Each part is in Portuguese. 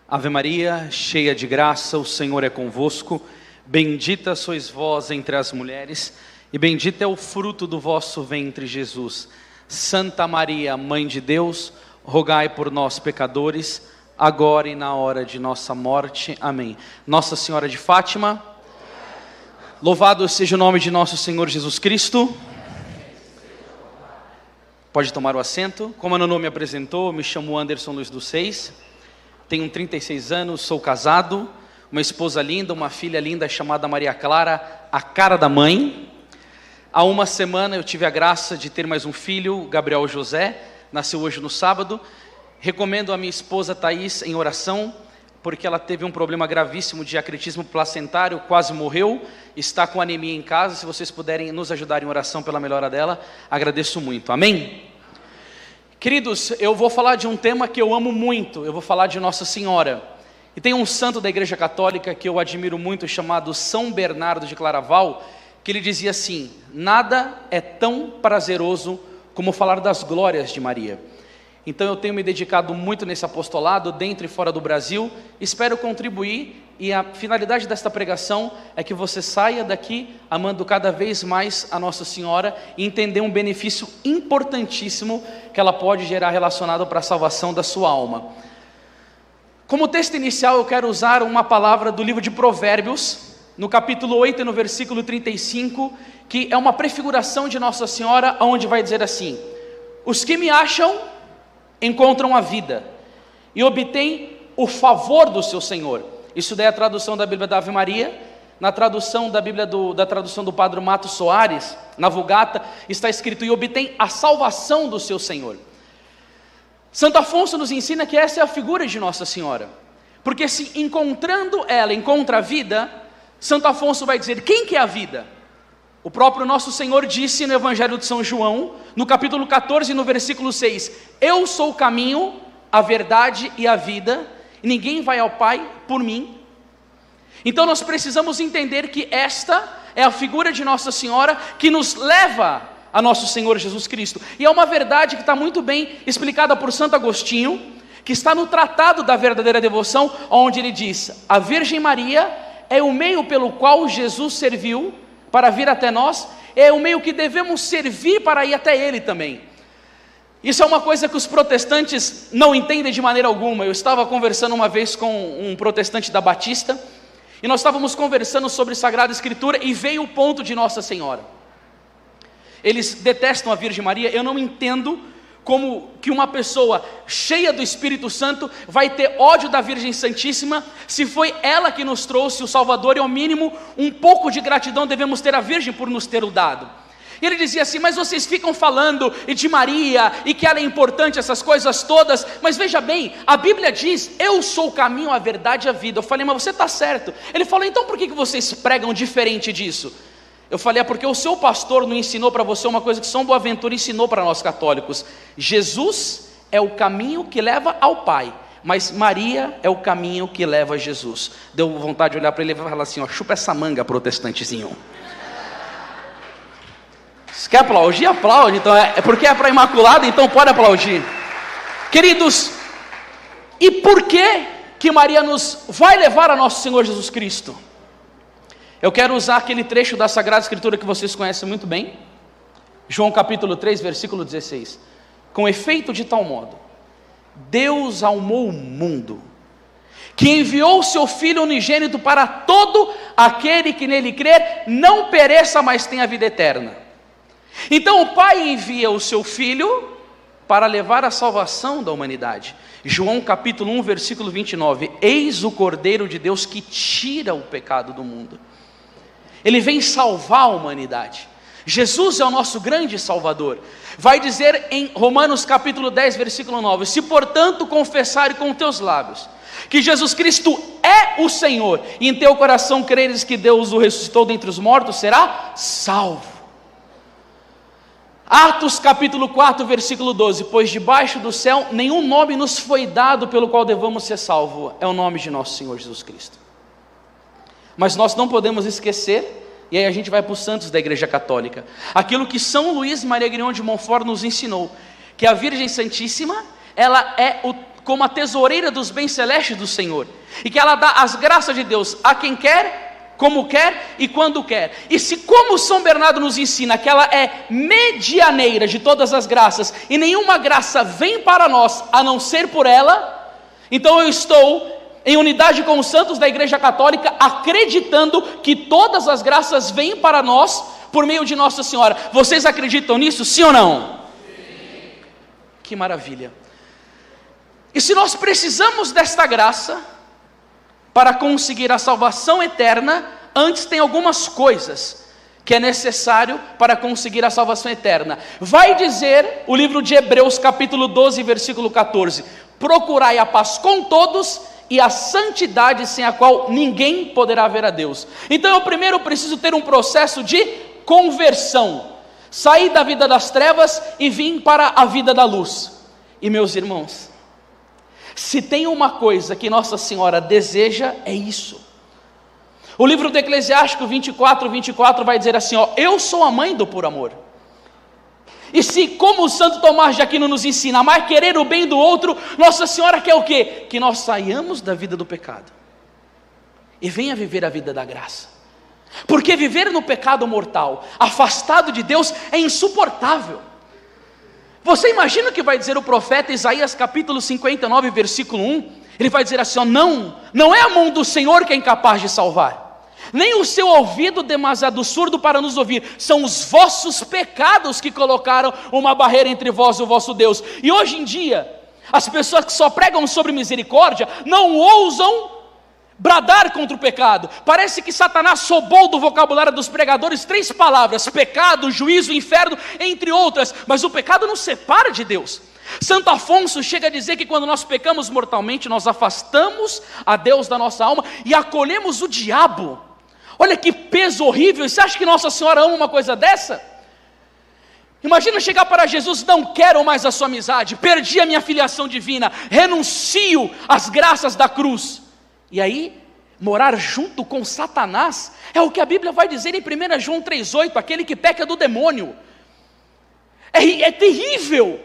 Ave Maria, cheia de graça, o Senhor é convosco. Bendita sois vós entre as mulheres, e bendito é o fruto do vosso ventre, Jesus. Santa Maria, Mãe de Deus, rogai por nós, pecadores, agora e na hora de nossa morte. Amém. Nossa Senhora de Fátima, louvado seja o nome de nosso Senhor Jesus Cristo. Pode tomar o assento. Como a Nonô me apresentou, me chamo Anderson Luiz dos Seis. Tenho 36 anos, sou casado, uma esposa linda, uma filha linda chamada Maria Clara, a cara da mãe. Há uma semana eu tive a graça de ter mais um filho, Gabriel José, nasceu hoje no sábado. Recomendo a minha esposa Thaís em oração, porque ela teve um problema gravíssimo de acretismo placentário, quase morreu, está com anemia em casa. Se vocês puderem nos ajudar em oração pela melhora dela, agradeço muito. Amém? Queridos, eu vou falar de um tema que eu amo muito, eu vou falar de Nossa Senhora. E tem um santo da Igreja Católica que eu admiro muito, chamado São Bernardo de Claraval, que ele dizia assim: nada é tão prazeroso como falar das glórias de Maria. Então eu tenho me dedicado muito nesse apostolado, dentro e fora do Brasil, espero contribuir, e a finalidade desta pregação é que você saia daqui amando cada vez mais a Nossa Senhora e entender um benefício importantíssimo que ela pode gerar relacionado para a salvação da sua alma. Como texto inicial eu quero usar uma palavra do livro de Provérbios, no capítulo 8 e no versículo 35, que é uma prefiguração de Nossa Senhora, onde vai dizer assim: os que me acham encontram a vida e obtêm o favor do seu Senhor. Isso daí é a tradução da Bíblia da Ave Maria. Na tradução da Bíblia da tradução do Padre Mato Soares, na Vulgata, está escrito: e obtém a salvação do seu Senhor. Santo Afonso nos ensina que essa é a figura de Nossa Senhora, porque se encontrando ela encontra a vida, Santo Afonso vai dizer: quem que é a vida? O próprio nosso Senhor disse no Evangelho de São João, no capítulo 14, no versículo 6, eu sou o caminho, a verdade e a vida, e ninguém vai ao Pai por mim. Então nós precisamos entender que esta é a figura de Nossa Senhora que nos leva a nosso Senhor Jesus Cristo. E é uma verdade que está muito bem explicada por Santo Agostinho, que está no Tratado da Verdadeira Devoção, onde ele diz: a Virgem Maria é o meio pelo qual Jesus serviu para vir até nós, é o meio que devemos servir para ir até Ele também. Isso é uma coisa que os protestantes não entendem de maneira alguma. Eu estava conversando uma vez com um protestante da Batista, e nós estávamos conversando sobre Sagrada Escritura, e veio o ponto de Nossa Senhora. Eles detestam a Virgem Maria. Eu não entendo como que uma pessoa cheia do Espírito Santo vai ter ódio da Virgem Santíssima, se foi ela que nos trouxe o Salvador, e ao mínimo um pouco de gratidão devemos ter à Virgem por nos ter o dado. E ele dizia assim: mas vocês ficam falando de Maria, e que ela é importante, essas coisas todas, mas veja bem, a Bíblia diz: eu sou o caminho, a verdade e a vida. Eu falei: mas você está certo. Ele falou: então por que vocês pregam diferente disso? Eu falei: é porque o seu pastor não ensinou para você uma coisa que São Boaventura ensinou para nós católicos: Jesus é o caminho que leva ao Pai, mas Maria é o caminho que leva a Jesus. Deu vontade de olhar para ele e falar assim: ó, chupa essa manga, protestantezinho. Se quer aplaudir, aplaude. Então é porque é para Imaculada, então pode aplaudir. Queridos, e por que Maria nos vai levar a nosso Senhor Jesus Cristo? Eu quero usar aquele trecho da Sagrada Escritura que vocês conhecem muito bem, João capítulo 3, versículo 16. Com efeito de tal modo, Deus amou o mundo, que enviou o seu Filho unigênito para todo aquele que nele crer, não pereça, mas tenha vida eterna. Então o Pai envia o seu Filho para levar a salvação da humanidade. João capítulo 1, versículo 29. Eis o Cordeiro de Deus que tira o pecado do mundo. Ele vem salvar a humanidade. Jesus é o nosso grande Salvador. Vai dizer em Romanos capítulo 10, versículo 9: se portanto confessares com teus lábios que Jesus Cristo é o Senhor, e em teu coração creres que Deus o ressuscitou dentre os mortos, será salvo. Atos capítulo 4, versículo 12: pois debaixo do céu nenhum nome nos foi dado pelo qual devamos ser salvos, é o nome de nosso Senhor Jesus Cristo. Mas nós não podemos esquecer, e aí a gente vai para os santos da Igreja Católica, aquilo que São Luís Maria Grignion de Montfort nos ensinou, que a Virgem Santíssima ela é como a tesoureira dos bens celestes do Senhor, e que ela dá as graças de Deus a quem quer, como quer e quando quer. E se, como São Bernardo nos ensina, que ela é medianeira de todas as graças, e nenhuma graça vem para nós a não ser por ela, então eu estou em unidade com os santos da Igreja Católica, acreditando que todas as graças vêm para nós por meio de Nossa Senhora. Vocês acreditam nisso, sim ou não? Sim. Que maravilha. E se nós precisamos desta graça para conseguir a salvação eterna, antes tem algumas coisas que é necessário para conseguir a salvação eterna. Vai dizer o livro de Hebreus, capítulo 12, versículo 14: procurai a paz com todos e a santidade, sem a qual ninguém poderá ver a Deus. Então eu primeiro preciso ter um processo de conversão, sair da vida das trevas e vir para a vida da luz. E meus irmãos, se tem uma coisa que Nossa Senhora deseja, é isso. O livro do Eclesiástico 24 vai dizer assim, ó: eu sou a mãe do puro amor. E se, como o Santo Tomás de Aquino nos ensina, amar, querer o bem do outro, Nossa Senhora quer o quê? Que nós saiamos da vida do pecado e venha viver a vida da graça. Porque viver no pecado mortal, afastado de Deus, é insuportável. Você imagina o que vai dizer o profeta Isaías capítulo 59, versículo 1? Ele vai dizer assim, ó: não é a mão do Senhor que é incapaz de salvar, nem o seu ouvido demasiado surdo para nos ouvir, são os vossos pecados que colocaram uma barreira entre vós e o vosso Deus. E hoje em dia, as pessoas que só pregam sobre misericórdia, não ousam bradar contra o pecado. Parece que Satanás roubou do vocabulário dos pregadores 3 palavras: pecado, juízo, inferno, entre outras. Mas o pecado nos separa de Deus. Santo Afonso chega a dizer que quando nós pecamos mortalmente, nós afastamos a Deus da nossa alma e acolhemos o diabo. Olha que peso horrível. E você acha que Nossa Senhora ama uma coisa dessa? Imagina chegar para Jesus: não quero mais a sua amizade, perdi a minha filiação divina, renuncio às graças da cruz. E aí, morar junto com Satanás, é o que a Bíblia vai dizer em 1 João 3,8, aquele que peca do demônio. É terrível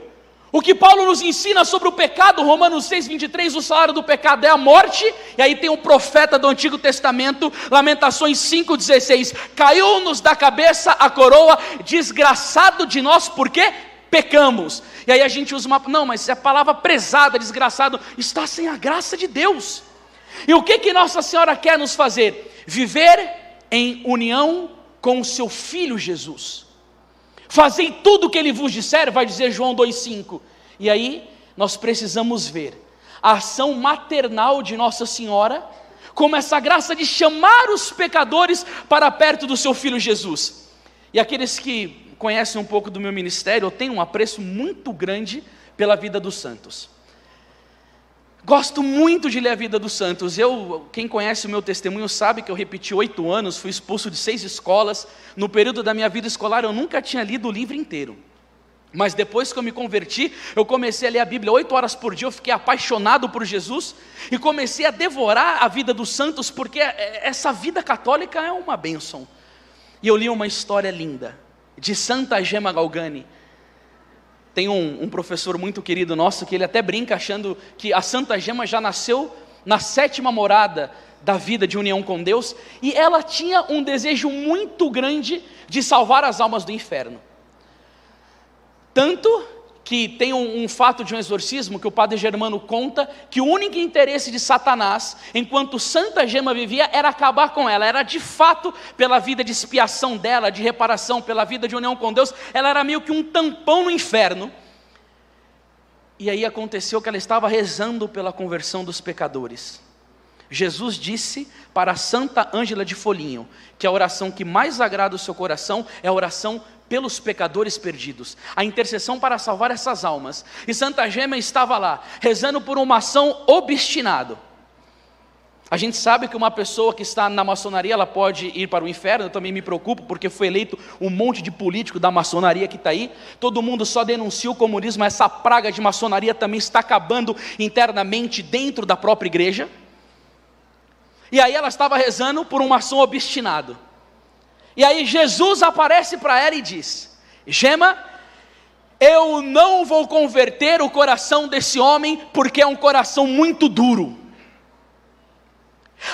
o que Paulo nos ensina sobre o pecado. Romanos 6,23, o salário do pecado é a morte. E aí tem o profeta do Antigo Testamento, Lamentações 5,16, caiu-nos da cabeça a coroa, desgraçado de nós, porque pecamos. E aí a gente usa não, mas a palavra prezada, desgraçado, está sem a graça de Deus. E o que Nossa Senhora quer nos fazer? Viver em união com o seu Filho Jesus. Fazei tudo o que Ele vos disser, vai dizer João 2,5. E aí nós precisamos ver a ação maternal de Nossa Senhora, como essa graça de chamar os pecadores para perto do seu Filho Jesus. E aqueles que conhecem um pouco do meu ministério, eu tenho um apreço muito grande pela vida dos santos. Gosto muito de ler a vida dos santos. Quem conhece o meu testemunho sabe que eu repeti 8 anos, fui expulso de 6 escolas. No período da minha vida escolar eu nunca tinha lido o livro inteiro. Mas depois que eu me converti, eu comecei a ler a Bíblia 8 horas por dia. Eu fiquei apaixonado por Jesus e comecei a devorar a vida dos santos, porque essa vida católica é uma bênção. E eu li uma história linda de Santa Gema Galgani. Tem um professor muito querido nosso, que ele até brinca achando que a Santa Gema já nasceu na 7ª morada da vida de união com Deus, e ela tinha um desejo muito grande de salvar as almas do inferno. Tanto que tem um fato de um exorcismo que o padre Germano conta, que o único interesse de Satanás, enquanto Santa Gema vivia, era acabar com ela. Era de fato pela vida de expiação dela, de reparação, pela vida de união com Deus. Ela era meio que um tampão no inferno. E aí aconteceu que ela estava rezando pela conversão dos pecadores. Jesus disse para a Santa Ângela de Foligno que a oração que mais agrada o seu coração é a oração pelos pecadores perdidos, a intercessão para salvar essas almas. E Santa Gema estava lá, rezando por uma maçom obstinado. A gente sabe que uma pessoa que está na maçonaria, ela pode ir para o inferno. Eu também me preocupo, porque foi eleito um monte de político da maçonaria que está aí. Todo mundo só denuncia o comunismo, essa praga de maçonaria também está acabando internamente dentro da própria igreja. E aí ela estava rezando por um maçom obstinado. E aí Jesus aparece para ela e diz: Gema, eu não vou converter o coração desse homem, porque é um coração muito duro.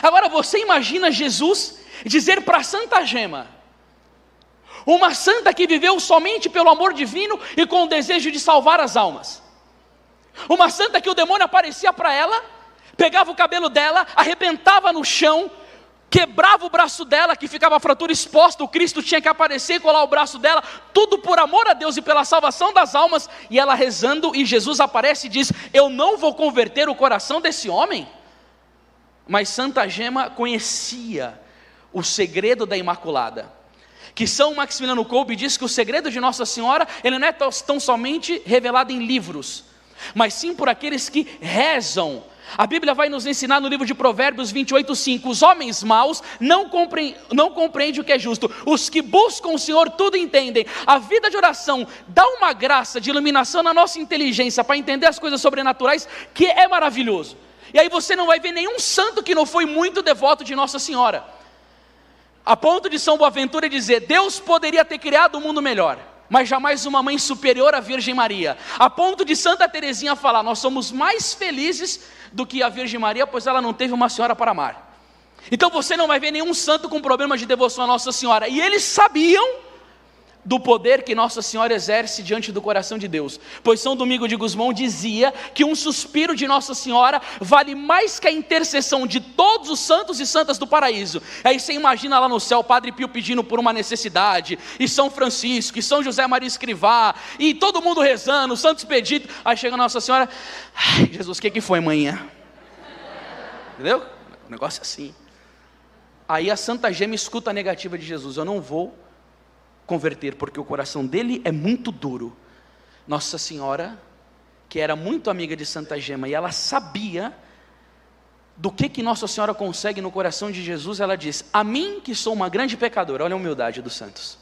Agora você imagina Jesus dizer para Santa Gema, uma santa que viveu somente pelo amor divino e com o desejo de salvar as almas, uma santa que o demônio aparecia para ela, pegava o cabelo dela, arrebentava no chão, quebrava o braço dela, que ficava a fratura exposta, o Cristo tinha que aparecer e colar o braço dela, tudo por amor a Deus e pela salvação das almas, e ela rezando, e Jesus aparece e diz, eu não vou converter o coração desse homem. Mas Santa Gema conhecia o segredo da Imaculada, que São Maximiliano Kolbe diz que o segredo de Nossa Senhora, ele não é tão somente revelado em livros, mas sim por aqueles que rezam. A Bíblia vai nos ensinar no livro de Provérbios 28:5, os homens maus não compreendem o que é justo, os que buscam o Senhor tudo entendem. A vida de oração dá uma graça de iluminação na nossa inteligência, para entender as coisas sobrenaturais, que é maravilhoso. E aí você não vai ver nenhum santo que não foi muito devoto de Nossa Senhora, a ponto de São Boaventura dizer, Deus poderia ter criado um mundo melhor, mas jamais uma mãe superior à Virgem Maria, a ponto de Santa Teresinha falar, nós somos mais felizes do que a Virgem Maria, pois ela não teve uma senhora para amar. Então você não vai ver nenhum santo com problema de devoção a Nossa Senhora, e eles sabiam do poder que Nossa Senhora exerce diante do coração de Deus, pois São Domingos de Gusmão dizia que um suspiro de Nossa Senhora vale mais que a intercessão de todos os santos e santas do paraíso. Aí você imagina lá no céu, Padre Pio pedindo por uma necessidade, e São Francisco, e São José Maria Escrivá, e todo mundo rezando, Santo Expedito, aí chega Nossa Senhora, ai, Jesus, o que foi manhã? Entendeu? O negócio é assim. Aí a Santa Gema escuta a negativa de Jesus, eu não vou converter, porque o coração dele é muito duro. Nossa Senhora, que era muito amiga de Santa Gema, e ela sabia do que Nossa Senhora consegue no coração de Jesus, ela diz, a mim que sou uma grande pecadora, olha a humildade dos santos,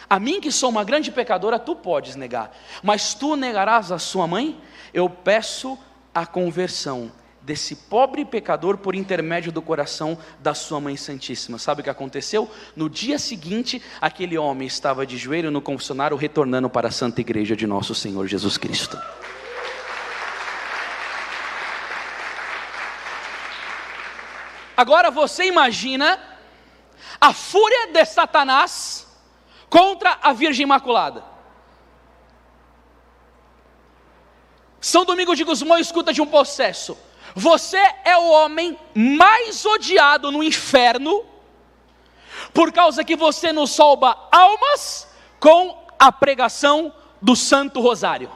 a mim que sou uma grande pecadora, tu podes negar, mas tu negarás a sua mãe? Eu peço a conversão desse pobre pecador por intermédio do coração da sua mãe santíssima. Sabe o que aconteceu? No dia seguinte, aquele homem estava de joelho no confessionário, retornando para a Santa Igreja de nosso Senhor Jesus Cristo. Agora você imagina a fúria de Satanás contra a Virgem Imaculada. São Domingos de Gusmão escuta de um possesso, você é o homem mais odiado no inferno, por causa que você nos salva almas com a pregação do Santo Rosário.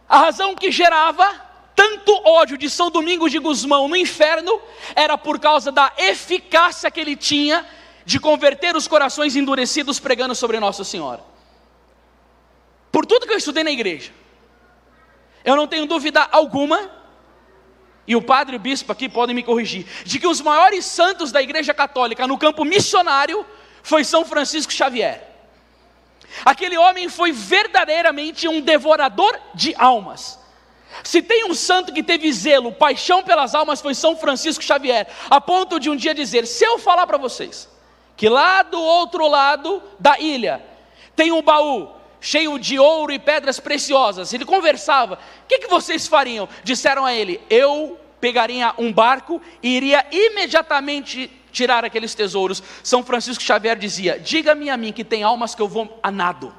A razão que gerava tanto ódio de São Domingos de Gusmão no inferno, era por causa da eficácia que ele tinha de converter os corações endurecidos pregando sobre Nossa Senhora. Por tudo que eu estudei na igreja, eu não tenho dúvida alguma, e o padre e o bispo aqui podem me corrigir, de que os maiores santos da igreja católica no campo missionário foi São Francisco Xavier. Aquele homem foi verdadeiramente um devorador de almas. Se tem um santo que teve zelo, paixão pelas almas, foi São Francisco Xavier, a ponto de um dia dizer, se eu falar para vocês, que lá do outro lado da ilha, tem um baú, cheio de ouro e pedras preciosas, ele conversava, o que vocês fariam? Disseram a ele, eu pegaria um barco e iria imediatamente tirar aqueles tesouros. São Francisco Xavier dizia, diga-me a mim que tem almas que eu vou a nado.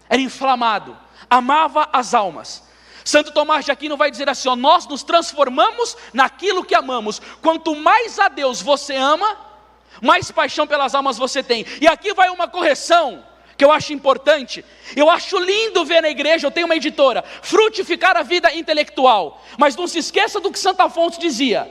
Era inflamado, amava as almas. Santo Tomás de Aquino vai dizer assim, nós nos transformamos naquilo que amamos. Quanto mais a Deus você ama, mais paixão pelas almas você tem. E aqui vai uma correção que eu acho importante. Eu acho lindo ver na igreja, eu tenho uma editora, frutificar a vida intelectual, mas não se esqueça do que Santo Afonso dizia,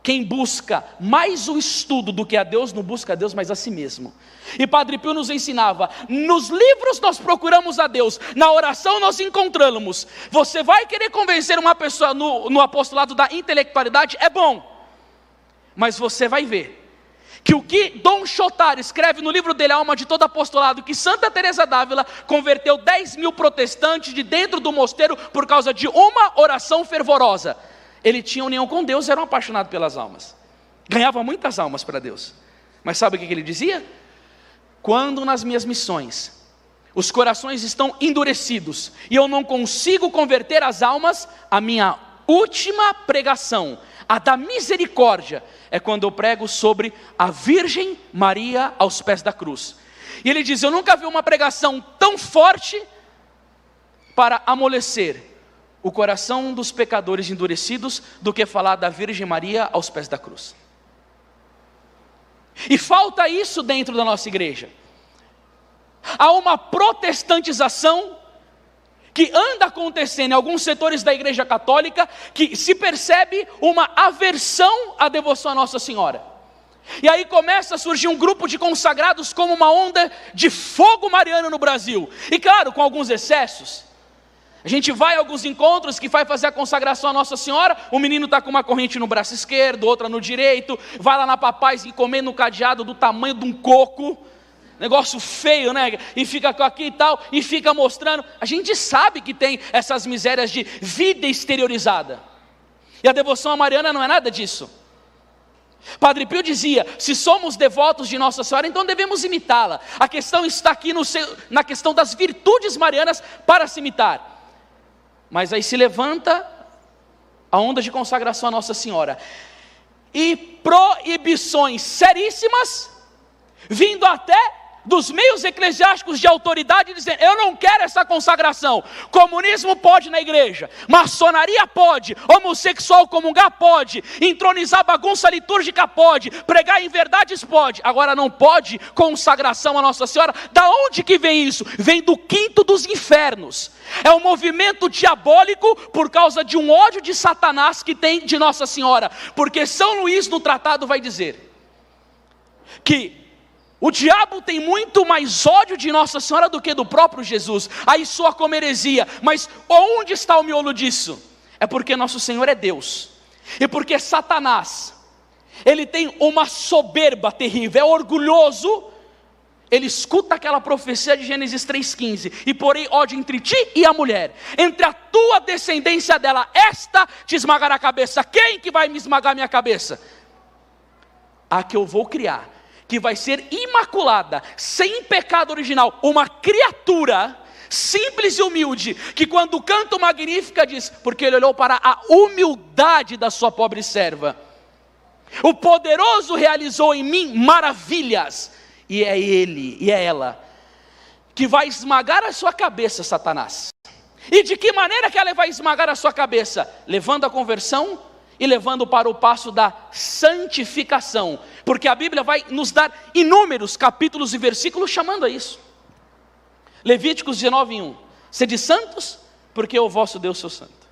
quem busca mais o estudo do que a Deus, não busca a Deus, mas a si mesmo. E Padre Pio nos ensinava, nos livros nós procuramos a Deus, na oração nós encontramos. Você vai querer convencer uma pessoa no apostolado da intelectualidade, é bom, mas você vai ver que o que Dom Chotard escreve no livro dele, A Alma de Todo Apostolado, que Santa Teresa d'Ávila converteu 10.000 protestantes de dentro do mosteiro por causa de uma oração fervorosa. Ele tinha união com Deus, era um apaixonado pelas almas, ganhava muitas almas para Deus, mas sabe o que ele dizia? quando nas minhas missões os corações estão endurecidos e eu não consigo converter as almas, a minha última pregação, a da misericórdia, é quando eu prego sobre a Virgem Maria aos pés da cruz. E ele diz: eu nunca vi uma pregação tão forte para amolecer o coração dos pecadores endurecidos do que falar da Virgem Maria aos pés da cruz. E falta isso dentro da nossa igreja. Há uma protestantização que anda acontecendo em alguns setores da igreja católica, que se percebe uma aversão à devoção à Nossa Senhora. E aí começa a surgir um grupo de consagrados como uma onda de fogo mariano no Brasil. E claro, com alguns excessos. A gente vai a alguns encontros que vai fazer a consagração à Nossa Senhora, o menino está com uma corrente no braço esquerdo, outra no direito, vai lá na Papais e comendo um cadeado do tamanho de um coco, negócio feio, né? E fica aqui e tal, e fica mostrando. A gente sabe que tem essas misérias de vida exteriorizada. E a devoção a Mariana não é nada disso. Padre Pio dizia: se somos devotos de Nossa Senhora, então devemos imitá-la. A questão está aqui na questão das virtudes marianas para se imitar. Mas aí se levanta a onda de consagração a Nossa Senhora. E proibições seríssimas, vindo até dos meios eclesiásticos de autoridade, dizendo: eu não quero essa consagração. Comunismo pode na igreja, maçonaria pode, homossexual comungar pode, entronizar bagunça litúrgica pode, pregar em verdades pode, agora não pode consagração a Nossa Senhora. Da onde que vem isso? Vem do quinto dos infernos. É um movimento diabólico por causa de um ódio de Satanás que tem de Nossa Senhora, porque São Luís no tratado vai dizer que o diabo tem muito mais ódio de Nossa Senhora do que do próprio Jesus. Aí soa como heresia, mas onde está o miolo disso? É porque Nosso Senhor é Deus, e porque Satanás, ele tem uma soberba terrível, é orgulhoso. Ele escuta aquela profecia de Gênesis 3,15: e porém ódio entre ti e a mulher, entre a tua descendência dela, esta te esmagará a cabeça. Quem que vai me esmagar minha cabeça? A que eu vou criar, que vai ser imaculada, sem pecado original, uma criatura simples e humilde, que quando canta o Magnífica diz: porque ele olhou para a humildade da sua pobre serva. O poderoso realizou em mim maravilhas, e é ele, e é ela, que vai esmagar a sua cabeça, Satanás. E de que maneira que ela vai esmagar a sua cabeça? Levando a conversão e levando para o passo da santificação, porque a Bíblia vai nos dar inúmeros capítulos e versículos chamando a isso. Levíticos 19:1: sede santos, porque o vosso Deus sou santo.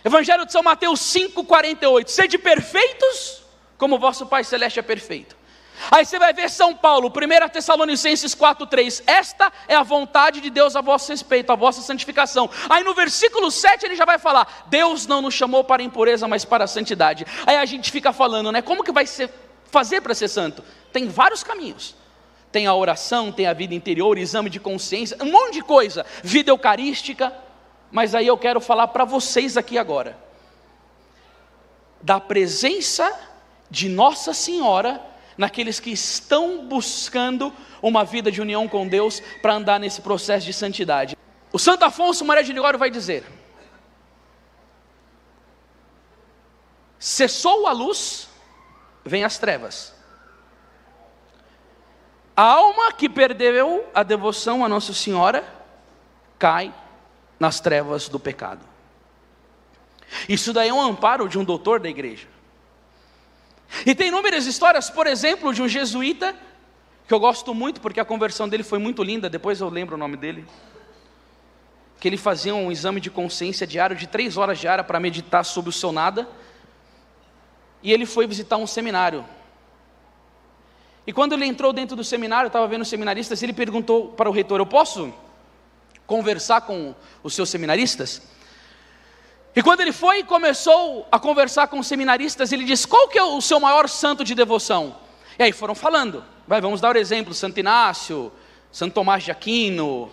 Evangelho de São Mateus 5:48: sede perfeitos, como o vosso Pai Celeste é perfeito. Aí você vai ver São Paulo, 1 Tessalonicenses 4:3, esta é a vontade de Deus a vosso respeito, a vossa santificação. Aí no versículo 7 ele já vai falar: Deus não nos chamou para a impureza, mas para a santidade. Aí a gente fica falando, né, como que vai fazer para ser santo? Tem vários caminhos. Tem a oração, tem a vida interior, exame de consciência, um monte de coisa, vida eucarística. Mas aí eu quero falar para vocês aqui agora da presença de Nossa Senhora naqueles que estão buscando uma vida de união com Deus para andar nesse processo de santidade. O Santo Afonso Maria de Ligório vai dizer: cessou a luz, vem as trevas. A alma que perdeu a devoção a Nossa Senhora cai nas trevas do pecado. Isso daí é um amparo de um doutor da igreja. E tem inúmeras histórias, por exemplo, de um jesuíta, que eu gosto muito, porque a conversão dele foi muito linda, depois eu lembro o nome dele, que ele fazia um exame de consciência diário, de 3 horas diárias, para meditar sobre o seu nada, e ele foi visitar um seminário. E quando ele entrou dentro do seminário, estava vendo os seminaristas, ele perguntou para o reitor: eu posso conversar com os seus seminaristas? E quando ele foi e começou a conversar com os seminaristas, ele disse: qual que é o seu maior santo de devoção? E aí foram falando, vamos dar o exemplo: Santo Inácio, Santo Tomás de Aquino,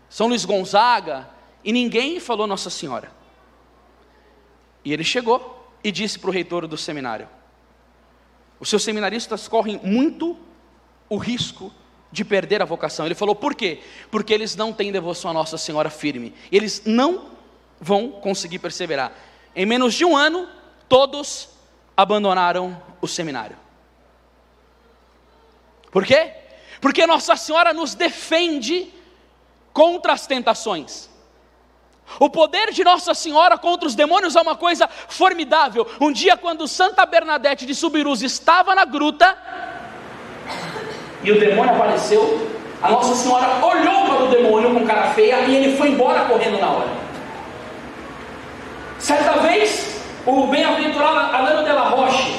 São Luís Gonzaga, e ninguém falou Nossa Senhora. E ele chegou e disse para o reitor do seminário: os seus seminaristas correm muito o risco de perder a vocação. Ele falou, por quê? Porque eles não têm devoção a Nossa Senhora firme. Eles não vão conseguir perseverar. Em menos de um ano, todos abandonaram o seminário. Por quê? Porque Nossa Senhora nos defende contra as tentações. O poder de Nossa Senhora contra os demônios é uma coisa formidável. Um dia, quando Santa Bernadette de Subirus estava na gruta, e o demônio apareceu, a Nossa Senhora olhou para o demônio com cara feia, e ele foi embora correndo na hora. Certa vez, o bem-aventurado Alano de la Roche,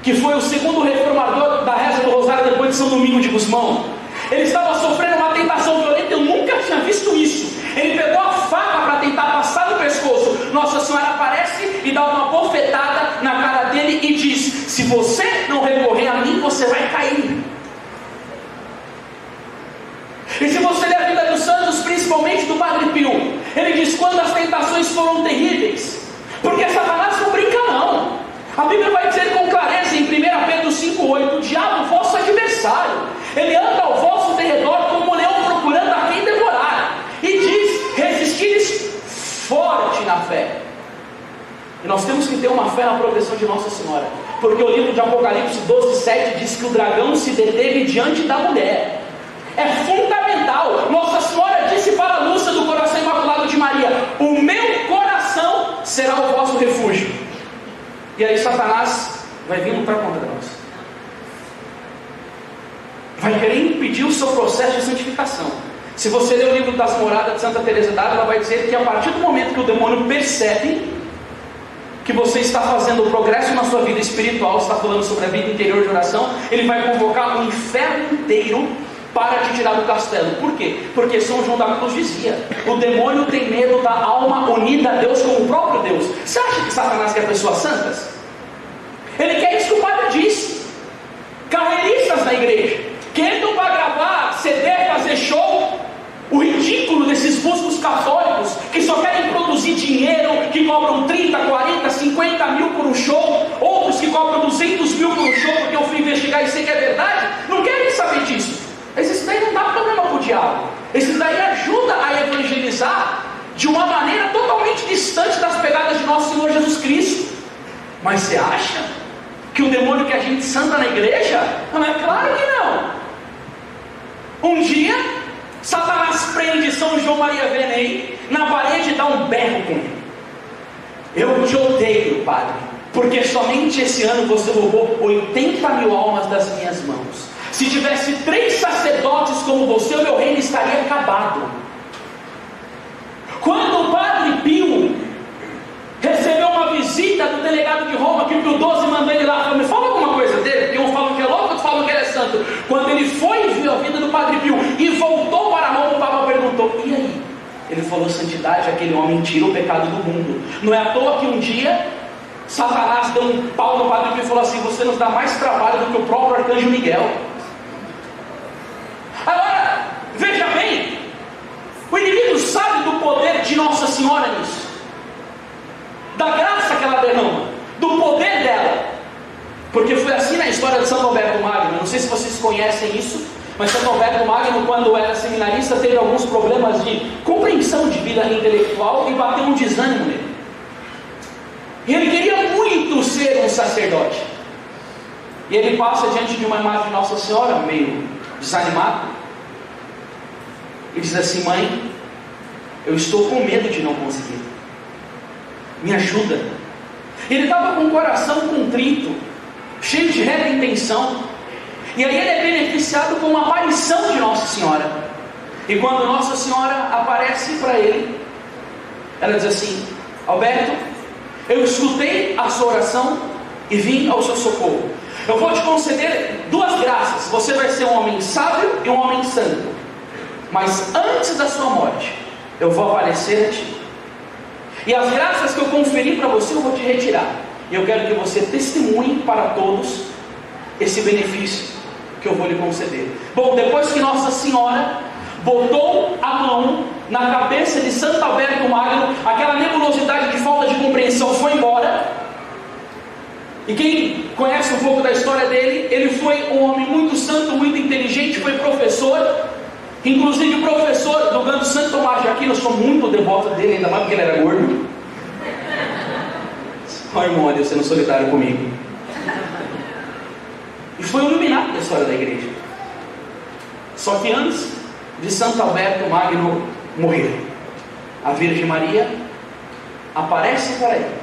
que foi o segundo reformador da reza do Rosário depois de São Domingo de Gusmão, ele estava sofrendo uma tentação violenta, eu nunca tinha visto isso. Ele pegou a faca para tentar passar no pescoço. Nossa Senhora aparece e dá uma bofetada na cara dele e diz: se você não recorrer a mim, você vai cair. E se você ler a vida dos santos, principalmente do Padre Pio, ele diz: quando as tentações foram terríveis, porque Satanás não brinca não. A Bíblia vai dizer com clareza em 1 Pedro 5,8: o diabo, vosso adversário, ele anda ao vosso derredor como um leão procurando a quem devorar, e diz: resistires forte na fé. E nós temos que ter uma fé na proteção de Nossa Senhora, porque o livro de Apocalipse 12,7 diz que o dragão se deteve diante da mulher. É fundamental. Nossa Senhora disse para a Lúcia do coração imaculado de Maria: o meu coração será o vosso refúgio. E aí Satanás vai vir lutar contra nós, vai querer impedir o seu processo de santificação. Se você ler o livro das Moradas de Santa Teresa d'Ávila, ela vai dizer que a partir do momento que o demônio percebe que você está fazendo o progresso na sua vida espiritual, está falando sobre a vida interior de oração, ele vai convocar o inferno inteiro para te tirar do castelo. Por quê? Porque São João da Cruz dizia: o demônio tem medo da alma unida a Deus como o próprio Deus. Você acha que Satanás quer pessoas santas? Ele quer isso que o padre disse. Carreiristas na igreja, que entram para gravar CD, fazer show. O ridículo desses músicos católicos que só querem produzir dinheiro, que cobram 30, 40, 50 mil por um show, outros que cobram 200 mil por um show, porque eu fui investigar e sei que é verdade, não querem saber disso. Esses daí não dá problema para o diabo. Esses daí ajudam a evangelizar de uma maneira totalmente distante das pegadas de nosso Senhor Jesus Cristo. Mas você acha que o demônio quer a gente santa na igreja? Não, é claro que não. Um dia Satanás prende São João Maria Vianney na parede e dá um berro com ele: eu te odeio, padre, porque somente esse ano você roubou 80 mil almas das minhas mãos. Se tivesse 3 sacerdotes como você, o meu reino estaria acabado. Quando o Padre Pio recebeu uma visita do delegado de Roma, que Pio XII mandou ele lá, falou: me fala alguma coisa dele, porque uns falam que é louco, outros falam que ele é santo. Quando ele foi e viu a vida do Padre Pio e voltou para Roma, o Papa perguntou: e aí? Ele falou: santidade, aquele homem tira o pecado do mundo. Não é à toa que um dia Satanás deu um pau no Padre Pio e falou assim: você nos dá mais trabalho do que o próprio Arcanjo Miguel. Agora, veja bem, o inimigo sabe do poder de Nossa Senhora nisso, da graça que ela derrama, do poder dela, porque foi assim na história de Santo Alberto Magno. Não sei se vocês conhecem isso, mas Santo Alberto Magno, quando era seminarista, teve alguns problemas de compreensão de vida intelectual e bateu um desânimo nele. E ele queria muito ser um sacerdote. E ele passa diante de uma imagem de Nossa Senhora, meio desanimado, e diz assim: mãe, eu estou com medo de não conseguir, me ajuda. Ele estava com o coração contrito, cheio de reta intenção, e aí ele é beneficiado com uma aparição de Nossa Senhora. E quando Nossa Senhora aparece para ele, ela diz assim: Alberto, eu escutei a sua oração e vim ao seu socorro. Eu vou te conceder 2 graças. Você vai ser um homem sábio e um homem santo, mas antes da sua morte eu vou aparecer a ti, e as graças que eu conferi para você eu vou te retirar, e eu quero que você testemunhe para todos esse benefício que eu vou lhe conceder. Bom, depois que Nossa Senhora botou a mão na cabeça de Santo Alberto Magno, aquela nebulosidade de falta de compreensão foi embora. E quem conhece um pouco da história dele, ele foi um homem muito santo, muito inteligente, foi professor Inclusive o professor do Gando Santo Tomás de Aquino, eu sou muito devoto dele, ainda mais porque ele era gordo. Olha, irmão, Deus sendo solidário comigo. E foi iluminado da história da igreja. Só que antes de Santo Alberto Magno morrer, a Virgem Maria aparece para ele.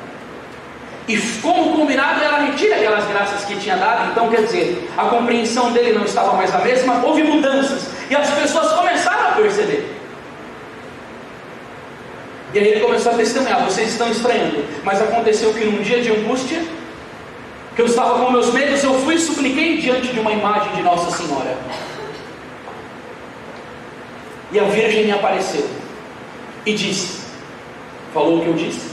E como combinado, ela retira aquelas graças que tinha dado. Então, quer dizer, a compreensão dele não estava mais a mesma. Houve mudanças. E as pessoas começaram a perceber. E aí ele começou a testemunhar: vocês estão estranhando, mas aconteceu que num dia de angústia, que eu estava com meus medos, eu fui e supliquei diante de uma imagem de Nossa Senhora. E a Virgem me apareceu e disse, falou o que eu disse.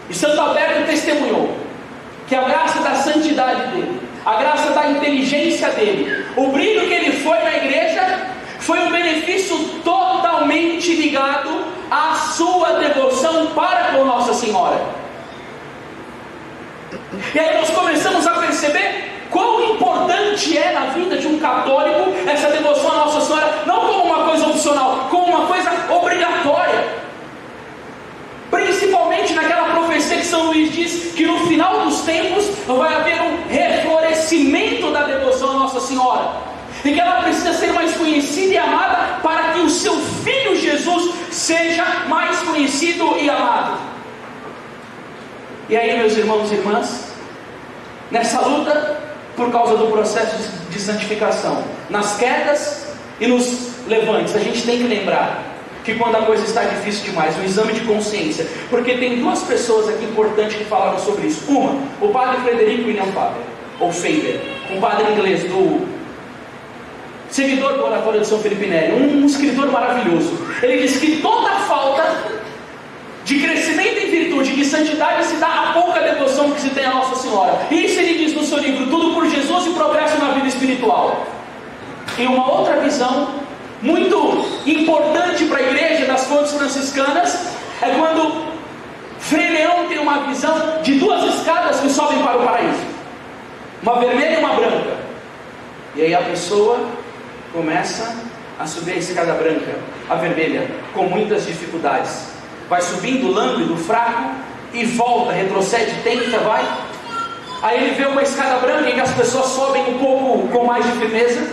E Santo Alberto testemunhou que a graça da santidade dele, a graça da inteligência dele, o brilho que ele foi na igreja, foi um benefício totalmente ligado à sua devoção para com Nossa Senhora. E aí nós começamos a perceber quão importante é na vida de um católico essa devoção à Nossa Senhora, não como uma coisa opcional, como uma coisa obrigatória. Principalmente naquela profecia que São Luís diz que no final dos tempos vai haver um reflorescimento da devoção à Nossa Senhora, e que ela precisa ser mais conhecida e amada para que o seu Filho Jesus seja mais conhecido e amado. E aí, meus irmãos e irmãs, nessa luta por causa do processo de santificação, nas quedas e nos levantes, a gente tem que lembrar que quando a coisa está difícil demais, um exame de consciência, porque tem duas pessoas aqui importantes que falaram sobre isso. Uma, o padre Frederico William Faber, ou Faber, um padre inglês, seguidor do Oratório de São Felipe Neri, um escritor maravilhoso. Ele diz que toda falta de crescimento em virtude, de santidade, se dá a pouca devoção que se tem a Nossa Senhora. Isso ele diz no seu livro, Tudo por Jesus e Progresso na Vida Espiritual. E uma outra visão muito importante para a igreja das Fontes Franciscanas é quando Frei Leão tem uma visão de duas escadas que sobem para o paraíso, uma vermelha e uma branca. E aí a pessoa começa a subir a escada branca, a vermelha, com muitas dificuldades, vai subindo lânguido, fraco, e volta, retrocede, tenta, vai. Aí ele vê uma escada branca em que as pessoas sobem um pouco com mais de firmeza,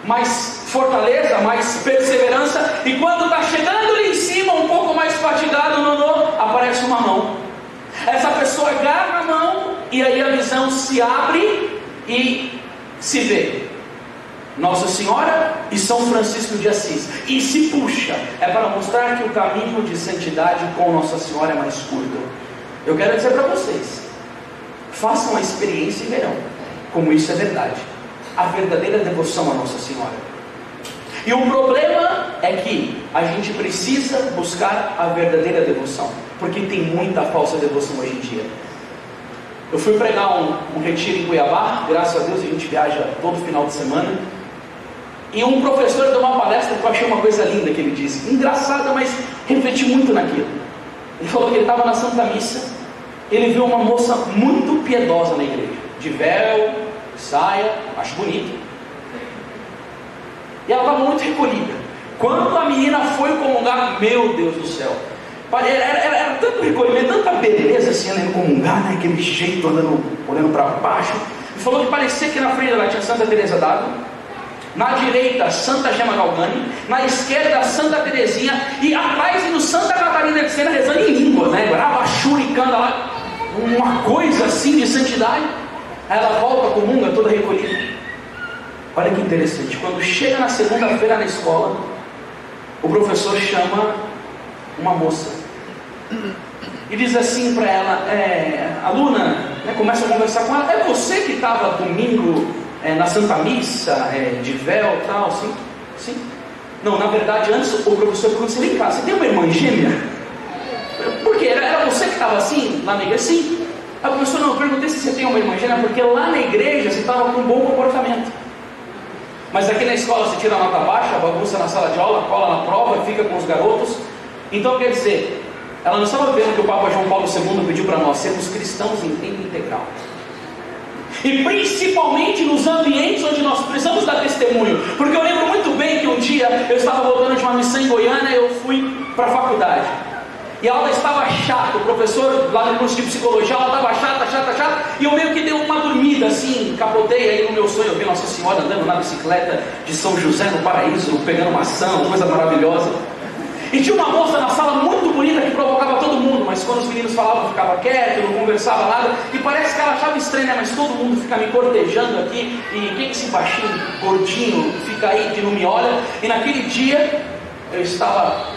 mais fortaleza, mais perseverança, e quando está chegando ali em cima, um pouco mais fatigado, aparece uma mão. Essa pessoa agarra a mão, e aí a visão se abre e se vê Nossa Senhora e São Francisco de Assis, e se puxa. É para mostrar que o caminho de santidade com Nossa Senhora é mais curto. Eu quero dizer para vocês, façam a experiência e verão como isso é verdade, a verdadeira devoção a Nossa Senhora. E o problema é que a gente precisa buscar a verdadeira devoção, porque tem muita falsa devoção hoje em dia. Eu fui pregar um retiro em Cuiabá, graças a Deus a gente viaja todo final de semana, e um professor deu uma palestra que eu achei uma coisa linda que ele disse, engraçada, mas refleti muito naquilo. Ele falou que ele estava na Santa Missa, ele viu uma moça muito piedosa na igreja, de véu, saia, acho bonito, e ela estava muito recolhida. Quando a menina foi comungar, meu Deus do céu, era tanto recolhimento, tanta beleza assim, ela indo comungar, né, aquele jeito, olhando para baixo. Ele falou que parecia que na frente dela tinha Santa Teresa d'Ávila, na direita Santa Gema Galgani, na esquerda Santa Teresinha, e atrás indo Santa Catarina de Sena rezando em línguas, né, brabachuricando lá, uma coisa assim de santidade. Aí ela volta, comunga, toda recolhida. Olha que interessante, quando chega na segunda-feira na escola, o professor chama uma moça e diz assim para ela, aluna, né, começa a conversar com ela, é você que estava domingo na Santa Missa, de véu e tal, assim? Sim. Não, na verdade, antes o professor perguntou assim, vem cá, você tem uma irmã gêmea? Por quê? Era você que estava assim, lá na igreja? Sim. Aí o professor, não, eu perguntei se você tem uma irmã gêmea, porque lá na igreja você estava com um bom comportamento. Mas aqui na escola você tira a nota baixa, bagunça na sala de aula, cola na prova, fica com os garotos. Então quer dizer, ela não estava vendo que o Papa João Paulo II pediu para nós sermos cristãos em tempo integral. E principalmente nos ambientes onde nós precisamos dar testemunho. Porque eu lembro muito E a aula estava chata, o professor lá no curso de psicologia, a aula estava chata, e eu meio que dei uma dormida assim, capotei aí no meu sonho, eu vi Nossa Senhora andando na bicicleta de São José no Paraíso, pegando maçã, uma coisa maravilhosa. E tinha uma moça na sala muito bonita que provocava todo mundo, mas quando os meninos falavam eu ficava quieto, não conversava nada, e parece que ela achava estranho, né? Mas todo mundo fica me cortejando aqui, e quem é esse baixinho, gordinho, fica aí que não me olha? E naquele dia eu estava,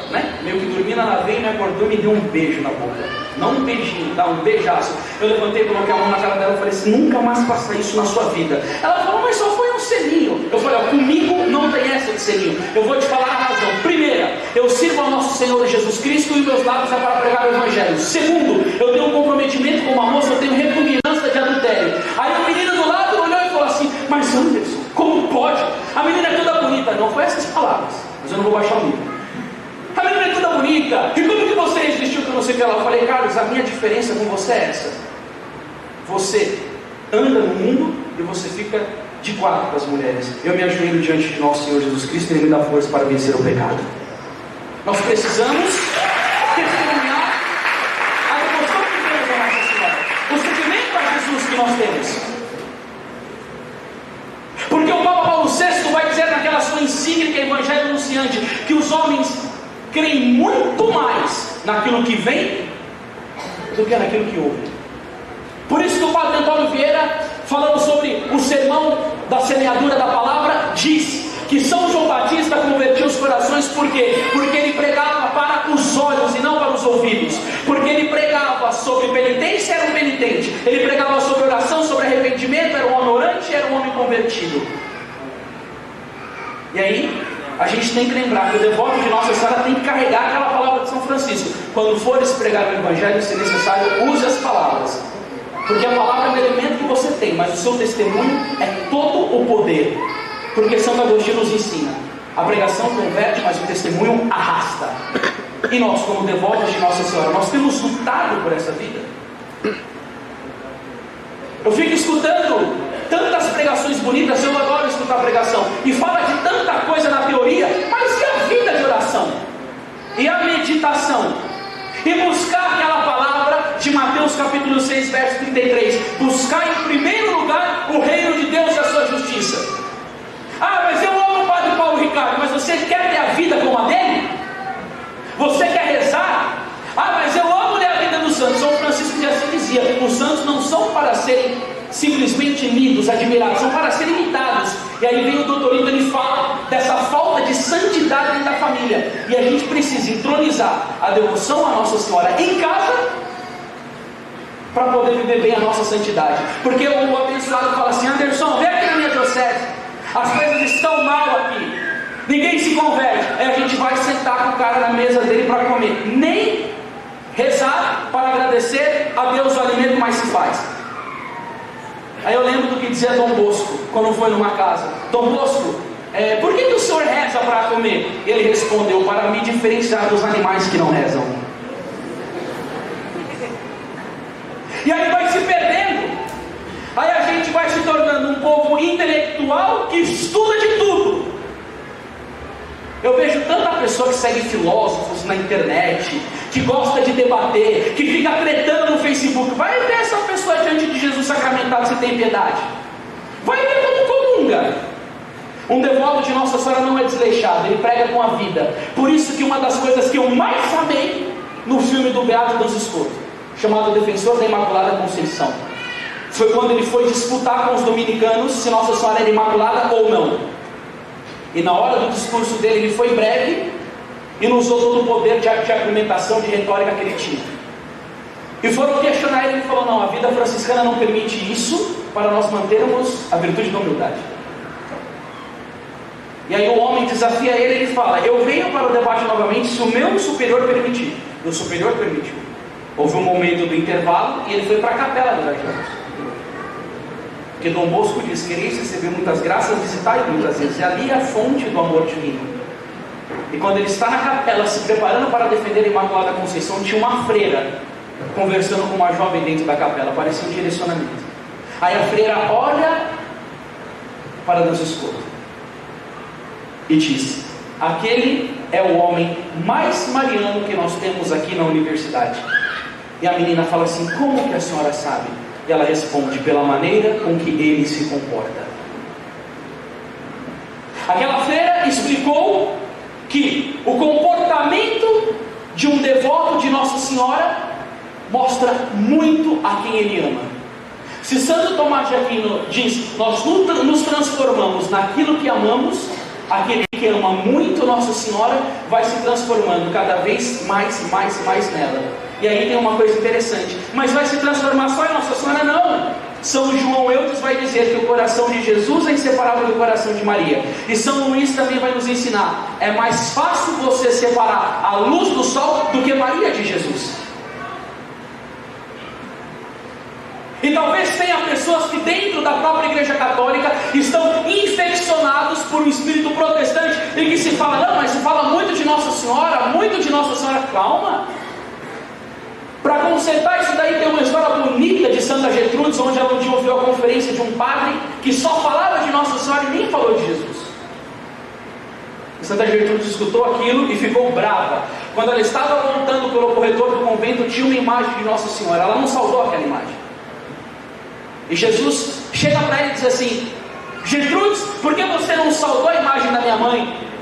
meio que dormindo, ela veio, me acordou e me deu um beijo na boca. Não um beijinho, tá? Um beijaço. Eu levantei, coloquei a mão na cara dela e falei assim: nunca mais faça isso na sua vida. Ela falou: mas só foi um selinho. Eu falei: comigo não tem essa de selinho. Eu vou te falar a razão. Primeira, eu sirvo ao nosso Senhor Jesus Cristo e meus lábios é para pregar o Evangelho. Segundo, eu tenho um comprometimento com uma moça, eu tenho repugnância de adultério. Aí o menino do lado olhou e falou assim: mas Anderson, como pode? A menina é toda bonita. Não foi essas palavras, mas eu não vou baixar o nível. A menina é toda bonita, e como que você resistiu que eu não sei o que ela? Eu falei: Carlos, a minha diferença com você é essa: você anda no mundo e você fica de quatro com as mulheres. Eu me ajoelho diante de nosso Senhor Jesus Cristo e Ele me dá força para vencer o pecado. Nós precisamos testemunhar a devoção que temos a Nossa Senhora, o seguimento a Jesus que nós temos. Porque o Papa Paulo VI vai dizer naquela sua encíclica Evangelho Anunciante que os homens creem muito mais naquilo que vem do que naquilo que ouve. Por isso que o Padre Antônio Vieira, falando sobre o sermão da semeadura da palavra, diz que São João Batista convertiu os corações. Por quê? Porque ele pregava para os olhos e não para os ouvidos. Porque ele pregava sobre penitência, era um penitente. Ele pregava sobre oração, sobre arrependimento, era um homem orante, era um homem convertido. E aí a gente tem que lembrar que o devoto de Nossa Senhora tem que carregar aquela palavra de São Francisco. Quando fores pregar o Evangelho, se necessário, use as palavras. Porque a palavra é um elemento que você tem, mas o seu testemunho é todo o poder. Porque Santo Agostinho nos ensina: a pregação converte, mas o testemunho arrasta. E nós, como devotos de Nossa Senhora, nós temos lutado por essa vida. Eu fico escutando tantas pregações bonitas, eu adoro escutar pregação, e fala de tanta coisa na teoria, mas e a vida de oração? E a meditação? E buscar aquela palavra de Mateus capítulo 6, verso 33, buscar em primeiro lugar o reino de Deus e a sua justiça. Ah, mas eu amo o Padre Paulo Ricardo, mas você quer ter a vida como a dele? Você quer rezar? Ah, mas eu amo ler a vida dos santos. São Francisco de Assis dizia: os santos não são para serem simplesmente lidos, admirados, são para serem imitados. E aí vem o doutor Ito, ele fala dessa falta de santidade dentro da família. E a gente precisa entronizar a devoção à Nossa Senhora em casa, para poder viver bem a nossa santidade. Porque o abençoado fala assim: Anderson, vem aqui na minha diocese, as coisas estão mal aqui, ninguém se converte. Aí a gente vai sentar com o cara na mesa dele para comer, nem rezar para agradecer a Deus o alimento mais se faz. Aí eu lembro do que dizia Dom Bosco, quando foi numa casa: Dom Bosco, por que o senhor reza para comer? Ele respondeu: para me diferenciar dos animais que não rezam. E aí vai se perdendo. Aí a gente vai se tornando um povo intelectual que estuda de tudo. Eu vejo tanta pessoa que segue filósofos na internet, que gosta de debater, que fica tretando no Facebook. Vai ver essa pessoa diante de Jesus sacramentado se tem piedade. Vai ver como comunga. Um devoto de Nossa Senhora não é desleixado, ele prega com a vida. Por isso que uma das coisas que eu mais amei no filme do Beato dos Escotos, chamado Defensor da Imaculada Conceição, foi quando ele foi disputar com os dominicanos se Nossa Senhora era imaculada ou não. E na hora do discurso dele, ele foi breve e não usou todo o poder de argumentação, de retórica que ele tinha. E foram questionar ele, ele falou: não, a vida franciscana não permite isso para nós mantermos a virtude da humildade. E aí o homem desafia ele, ele fala: eu venho para o debate novamente se o meu superior permitir. E o superior permitiu. Houve um momento do intervalo e ele foi para a capela do Jardim. Porque Dom Bosco diz: quereis receber muitas graças, visitai muitas vezes. E ali é a fonte do amor divino. E quando ele está na capela se preparando para defender a Imaculada Conceição, tinha uma freira conversando com uma jovem dentro da capela. Parecia um direcionamento. Aí a freira olha para Deus Escoto e diz: aquele é o homem mais mariano que nós temos aqui na universidade. E a menina fala assim: como que a senhora sabe? E ela responde: pela maneira com que ele se comporta. Aquela freira explicou que o comportamento de um devoto de Nossa Senhora mostra muito a quem ele ama. Se Santo Tomás de Aquino diz: nós nos transformamos naquilo que amamos, aquele que ama muito Nossa Senhora vai se transformando cada vez mais nela. E aí tem uma coisa interessante: mas vai se transformar só em Nossa Senhora? Não. São João Eudes vai dizer que o coração de Jesus é inseparável do coração de Maria. E São Luís também vai nos ensinar: é mais fácil você separar a luz do sol do que Maria de Jesus. E talvez tenha pessoas que dentro da própria Igreja Católica estão infeccionados por um espírito protestante e que se fala: não, mas se fala muito de Nossa Senhora, muito de Nossa Senhora. Calma. Para consertar isso daí tem uma história bonita de Santa Gertrudes, onde ela um dia ouviu a conferência de um padre que só falava de Nossa Senhora e nem falou de Jesus. E Santa Gertrudes escutou aquilo e ficou brava. Quando ela estava voltando pelo corredor do convento, tinha uma imagem de Nossa Senhora. Ela não saudou aquela imagem. E Jesus chega para ela e diz assim: Gertrudes, por que você não saudou a imagem da minha mãe?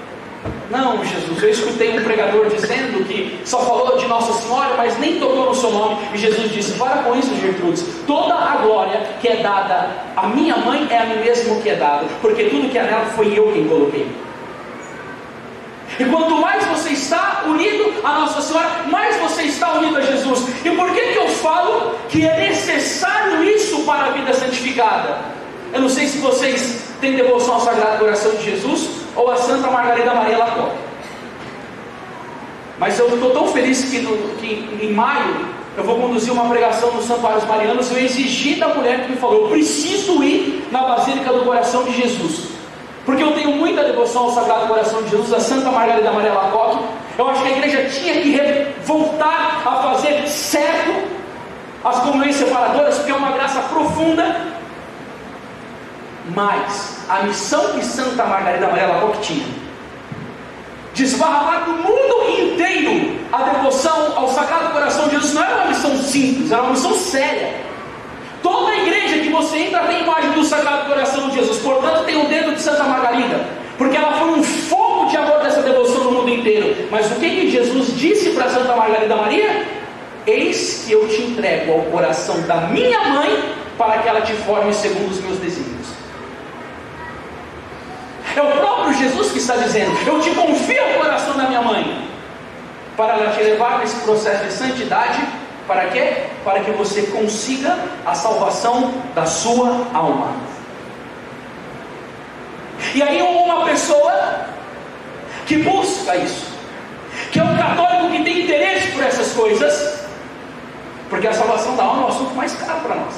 Não, Jesus, eu escutei um pregador dizendo que só falou de Nossa Senhora, mas nem tocou no seu nome. E Jesus disse: para com isso, Gertrudes. Toda a glória que é dada à minha mãe é a mim mesmo que é dada, porque tudo que é nela foi eu quem coloquei. E quanto mais você está unido a Nossa Senhora, mais você está unido a Jesus. E por que eu falo que é necessário isso para a vida santificada? Eu não sei se vocês têm devoção ao Sagrado Coração de Jesus ou a Santa Margarida Maria Lacoque, mas eu estou tão feliz que em maio eu vou conduzir uma pregação nos Santuários Marianos. Eu exigi da mulher que me falou: eu preciso ir na Basílica do Coração de Jesus, porque eu tenho muita devoção ao Sagrado Coração de Jesus, a Santa Margarida Maria Lacoque. Eu acho que a igreja tinha que voltar a fazer certo as comunhões separadoras, porque é uma graça profunda. Mas a missão que Santa Margarida Maria Lacoque tinha, desbarrar no mundo inteiro a devoção ao Sagrado Coração de Jesus, não era uma missão simples, era uma missão séria. Toda a igreja que você entra tem imagem do Sagrado Coração de Jesus, portanto tem o dedo de Santa Margarida, porque ela foi um fogo de amor dessa devoção no mundo inteiro. Mas o que Jesus disse para Santa Margarida Maria? Eis que eu te entrego ao coração da minha mãe, para que ela te forme segundo os meus desígnios. É o próprio Jesus que está dizendo: eu te confio ao coração da minha mãe, para ela te levar nesse processo de santidade. Para quê? Para que você consiga a salvação da sua alma. E aí uma pessoa que busca isso, que é um católico que tem interesse por essas coisas, porque a salvação da alma é o assunto mais caro para nós.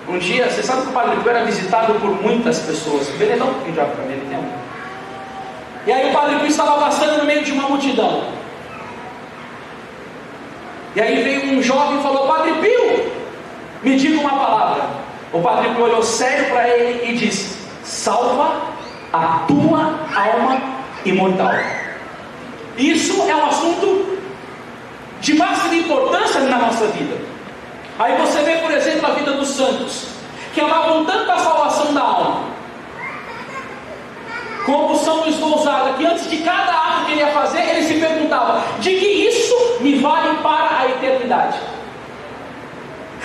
Um dia, você sabe que o Padre Pio era visitado por muitas pessoas. Benedão, quem já para ele tem um. E aí o Padre Pio estava passando no meio de uma multidão. E aí veio um jovem e falou: Padre Pio, me diga uma palavra. O Padre Pio olhou sério para ele e disse: salva a tua alma imortal. Isso é um assunto de máxima importância na nossa vida. Aí você vê, por exemplo, a vida dos santos, que amavam tanto a salvação da alma, como São Luís Gonzaga, que antes de cada ato que ele ia fazer, ele se perguntava: de que isso me vale para a eternidade?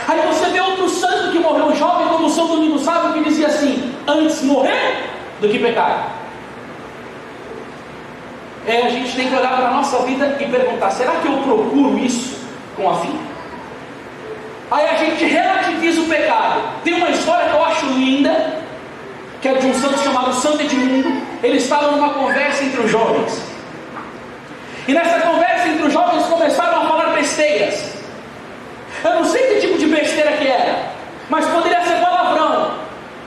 Aí você vê outro santo que morreu jovem, como São Domingos Sábio, que dizia assim: antes morrer do que pecar. A gente tem que olhar para a nossa vida e perguntar: será que eu procuro isso com afinco? Aí a gente relativiza o pecado. Tem uma história que eu acho linda, que é de um santo chamado Santo Edmundo. Ele estava numa conversa entre os jovens, e nessa conversa entre os jovens começaram a falar besteiras. Eu não sei que tipo de besteira que era, mas poderia ser palavrão.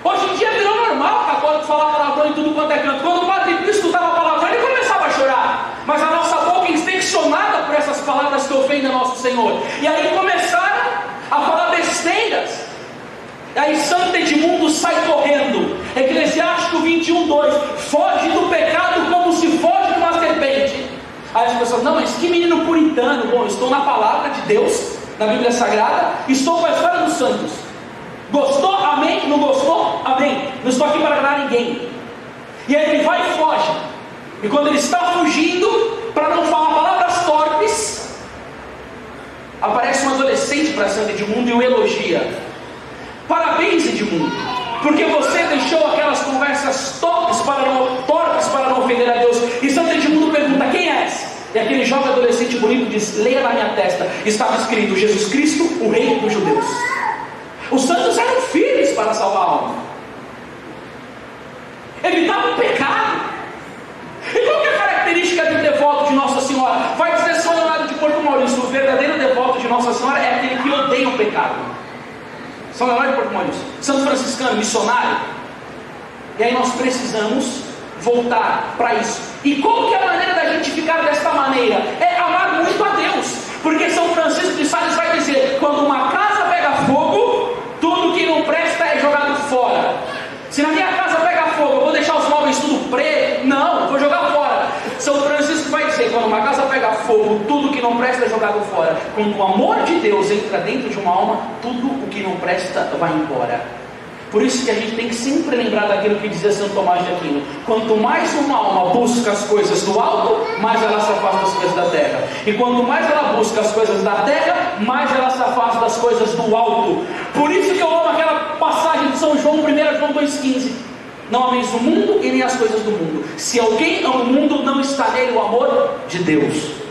Hoje em dia virou normal o católico falar palavrão em tudo quanto é canto. Quando o Padre Pio escutava palavrão, ele começava a chorar. Mas a nossa boca é infeccionada por essas palavras que ofendem nosso Senhor. E aí começaram a falar besteiras. Aí Santo Edmundo sai correndo. Eclesiástico 21:2: foge do pecado como se foge de uma serpente. mas que menino puritano. Bom, eu estou na palavra de Deus, na Bíblia Sagrada, estou com a história dos santos. Gostou? Amém. Não gostou? Amém. Não estou aqui para agradar ninguém. E aí ele vai e foge. E quando ele está fugindo, para não falar palavras torpes, aparece um adolescente para Santo Edmundo e o elogia. Parabéns, Edmundo, porque você deixou aquelas conversas torpes para não ofender a Deus. E Santo Edmundo pergunta: quem és? E aquele jovem adolescente bonito diz: leia na minha testa, estava escrito: Jesus Cristo, o Rei dos Judeus. Os santos eram firmes para salvar a alma, evitavam o pecado. E qual que é a característica de um devoto de Nossa Senhora? Vai dizer São Leonardo de Porto Maurício: o verdadeiro devoto de Nossa Senhora é aquele que odeia o pecado. São Leonardo de Porto Maurício, Santo Franciscano, missionário. E aí nós precisamos voltar para isso. E qual que é a maneira da gente ficar desta maneira? É amar muito a Deus. Porque São Francisco de Sales vai dizer: quando uma casa pega fogo, tudo que não presta é jogado fora. Se na minha casa pega fogo, eu vou deixar os móveis tudo preto? Não, vou jogar fora. São Francisco vai dizer: quando uma casa pega fogo, tudo que não presta é jogado fora. Quando o amor de Deus entra dentro de uma alma, tudo o que não presta vai embora. Por isso que a gente tem que sempre lembrar daquilo que dizia Santo Tomás de Aquino: quanto mais uma alma busca as coisas do alto, mais ela se afasta das coisas da terra. E quanto mais ela busca as coisas da terra, mais ela se afasta das coisas do alto. Por isso que eu amo aquela passagem de São João, 1 João 2,15: não ameis o mundo e nem as coisas do mundo. Se alguém ama o mundo, não está nele o amor de Deus.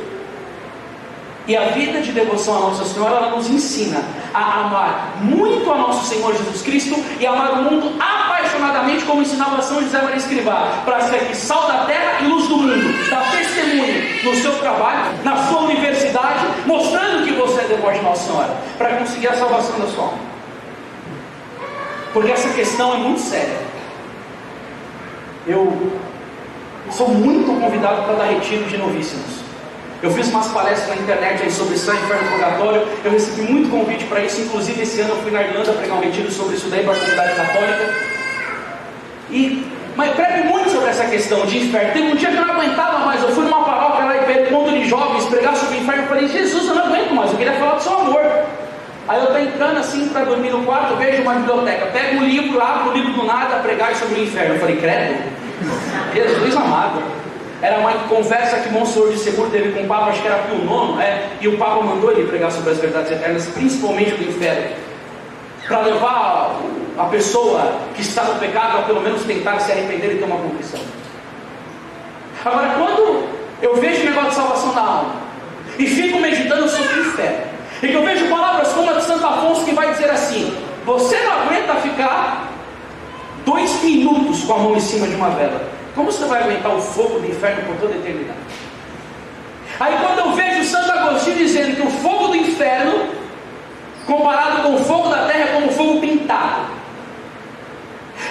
E a vida de devoção a Nossa Senhora, ela nos ensina a amar muito a nosso Senhor Jesus Cristo e amar o mundo apaixonadamente, como ensinava São José Maria Escrivá, para ser aqui sal da terra e luz do mundo. Dar testemunho no seu trabalho, na sua universidade, mostrando que você é devoto de Nossa Senhora, para conseguir a salvação da sua alma. Porque essa questão é muito séria. Eu sou muito convidado para dar retiro de novíssimos. Eu fiz umas palestras na internet aí sobre céu, inferno e purgatório. Eu recebi muito convite para isso. Inclusive esse ano eu fui na Irlanda pregar um retiro sobre isso daí para a comunidade católica. Mas prego muito sobre essa questão de inferno. Teve um dia que eu não aguentava mais. Eu fui numa paróquia lá em Pedro, encontro de jovens, pregar sobre o inferno. Eu falei: Jesus, eu não aguento mais, eu queria falar do seu amor. Aí eu estou entrando assim para dormir no quarto, vejo uma biblioteca, pego um livro, abro o livro do nada, pregar sobre o inferno. Eu falei: credo, Jesus amado. Era uma conversa que Monsenhor de Seguro teve com o Papa, acho que era Pio IX, e o Papa mandou ele pregar sobre as verdades eternas, principalmente do inferno, para levar a pessoa que está no pecado a pelo menos tentar se arrepender e ter uma confissão. Agora, quando eu vejo o negócio de salvação da alma e fico meditando sobre o inferno, e que eu vejo palavras como a de Santo Afonso, que vai dizer assim: você não aguenta ficar 2 minutos com a mão em cima de uma vela, como você vai aguentar o fogo do inferno por toda a eternidade? Aí quando eu vejo Santo Agostinho dizendo que o fogo do inferno, comparado com o fogo da terra, é como fogo pintado.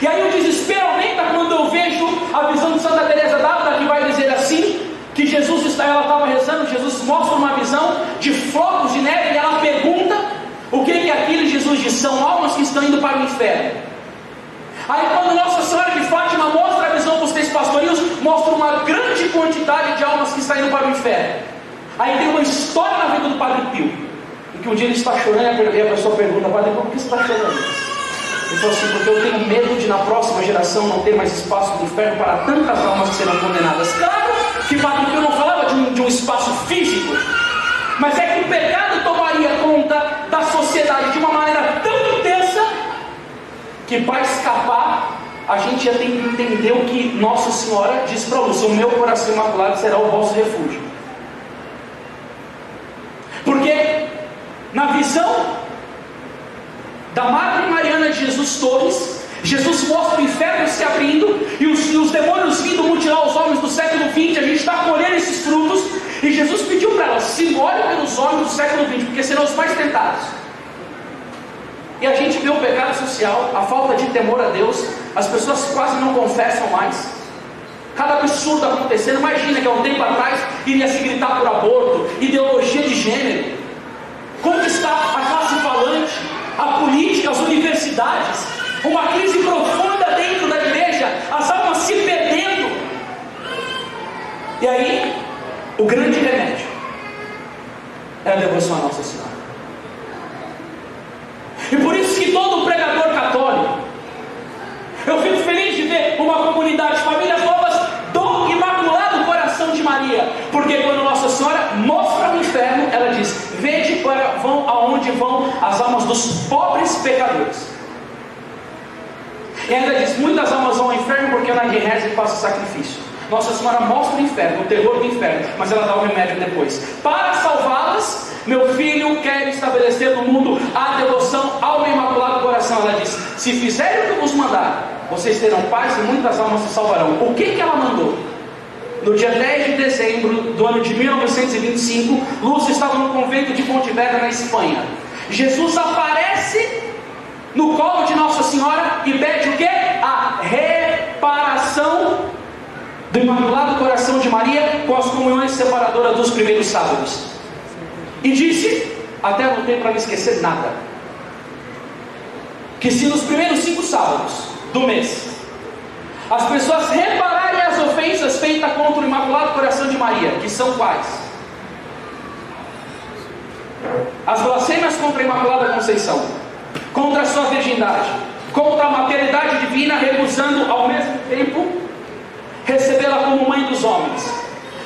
E aí o desespero aumenta quando eu vejo a visão de Santa Teresa d'Ávila, que vai dizer assim, que Jesus ela estava rezando, Jesus mostra uma visão de flocos de neve, e ela pergunta o que é aquilo. Jesus diz: são almas que estão indo para o inferno. Aí quando Nossa Senhora de Fátima mostra a visão dos 3 pastorinhos, mostra uma grande quantidade de almas que estão indo para o inferno. Aí tem uma história na vida do Padre Pio, em que um dia ele está chorando, e a pessoa pergunta: Padre, por que você está chorando? Ele falou assim: porque eu tenho medo de na próxima geração não ter mais espaço no inferno para tantas almas que serão condenadas. Claro que Padre Pio não falava de um espaço físico, mas é que o pecado tomaria conta da sociedade de uma maneira tão intensa, que para escapar, a gente ia ter que entender o que Nossa Senhora diz para Lúcia: o meu coração imaculado será o vosso refúgio. Porque na visão da Madre Mariana de Jesus Torres, Jesus mostra o inferno se abrindo e os demônios vindo mutilar os homens do século XX. A gente está colhendo esses frutos, e Jesus pediu para ela: se olhe pelos homens do século XX, porque serão os mais tentados. E a gente vê o pecado social, a falta de temor a Deus, as pessoas quase não confessam mais, cada absurdo acontecendo. Imagina que há um tempo atrás iria se gritar por aborto, ideologia de gênero. Como está a classe falante, a política, as universidades, uma crise profunda dentro da igreja, as almas se perdendo. E aí, o grande remédio devoção a Nossa Senhora. E por isso que todo pregador católico, eu fico feliz de ver uma comunidade, famílias novas do Imaculado Coração de Maria, porque quando Nossa Senhora mostra o inferno, ela diz: vede para vão aonde vão as almas dos pobres pecadores. E ainda diz: muitas almas vão ao inferno porque ninguém reza e faça sacrifício. Nossa Senhora mostra o inferno, o terror do inferno, mas ela dá o remédio depois. Para salvá-las, meu filho quer estabelecer no mundo a devoção ao meu Imaculado Coração. Ela diz: se fizerem o que vos mandar, vocês terão paz e muitas almas se salvarão. O que ela mandou? No dia 10 de dezembro do ano de 1925, Lúcia estava no convento de Pontevedra, na Espanha. Jesus aparece no colo de Nossa Senhora e pede o quê? A reparação do Imaculado Coração de Maria com as comunhões separadoras dos primeiros sábados. E disse, até anotei para não esquecer nada, que se nos primeiros 5 sábados do mês as pessoas repararem as ofensas feitas contra o Imaculado Coração de Maria, que são quais? As blasfêmias contra a Imaculada Conceição, contra a sua virgindade, contra a maternidade divina, recusando ao mesmo tempo recebê-la como mãe dos homens.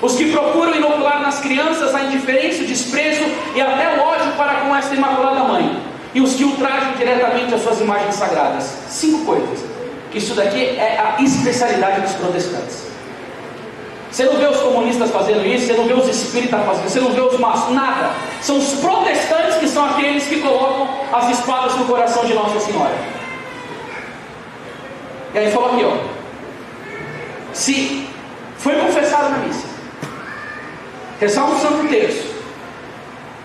Os que procuram inocular nas crianças a indiferença, o desprezo e até o ódio para com esta Imaculada Mãe. E os que ultrajam diretamente as suas imagens sagradas. 5 coisas. Que isso daqui é a especialidade dos protestantes. Você não vê os comunistas fazendo isso, você não vê os espíritas fazendo, você não vê os maçons, nada. São os protestantes que são aqueles que colocam as espadas no coração de Nossa Senhora. E aí falou aqui, ó: se foi confessado na missa, rezar um santo terço,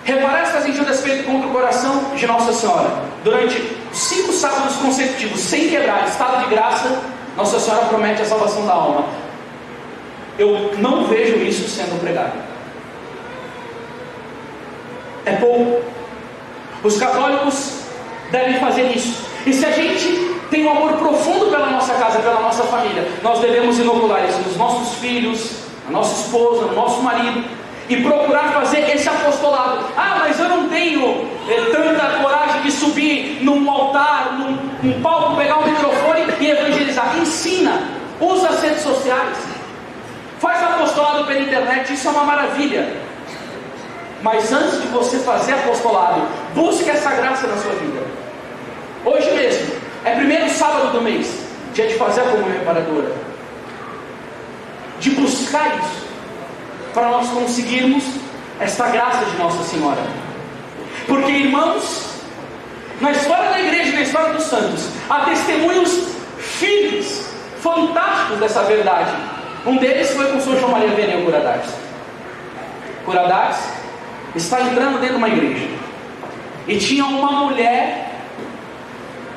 reparar estas injúrias feitas contra o coração de Nossa Senhora durante 5 sábados consecutivos, sem quebrar, estado de graça, Nossa Senhora promete a salvação da alma. Eu não vejo isso sendo pregado. É pouco. Os católicos devem fazer isso. E se a gente tem um amor profundo pela nossa casa, pela nossa família, nós devemos inocular isso nos nossos filhos, na nossa esposa, no nosso marido, e procurar fazer esse apostolado. Ah, mas eu não tenho tanta coragem de subir num altar, num palco, pegar um microfone e evangelizar. Ensina, usa as redes sociais, faz apostolado pela internet, isso é uma maravilha. Mas antes de você fazer apostolado, busque essa graça na sua vida. Hoje mesmo, é primeiro sábado do mês, dia de fazer a comunhão reparadora, de buscar isso, para nós conseguirmos esta graça de Nossa Senhora. Porque, irmãos, na história da igreja, na história dos santos, há testemunhos firmes, fantásticos dessa verdade. Um deles foi com o São João Maria Vianney Curadares. Curadares está entrando dentro de uma igreja e tinha uma mulher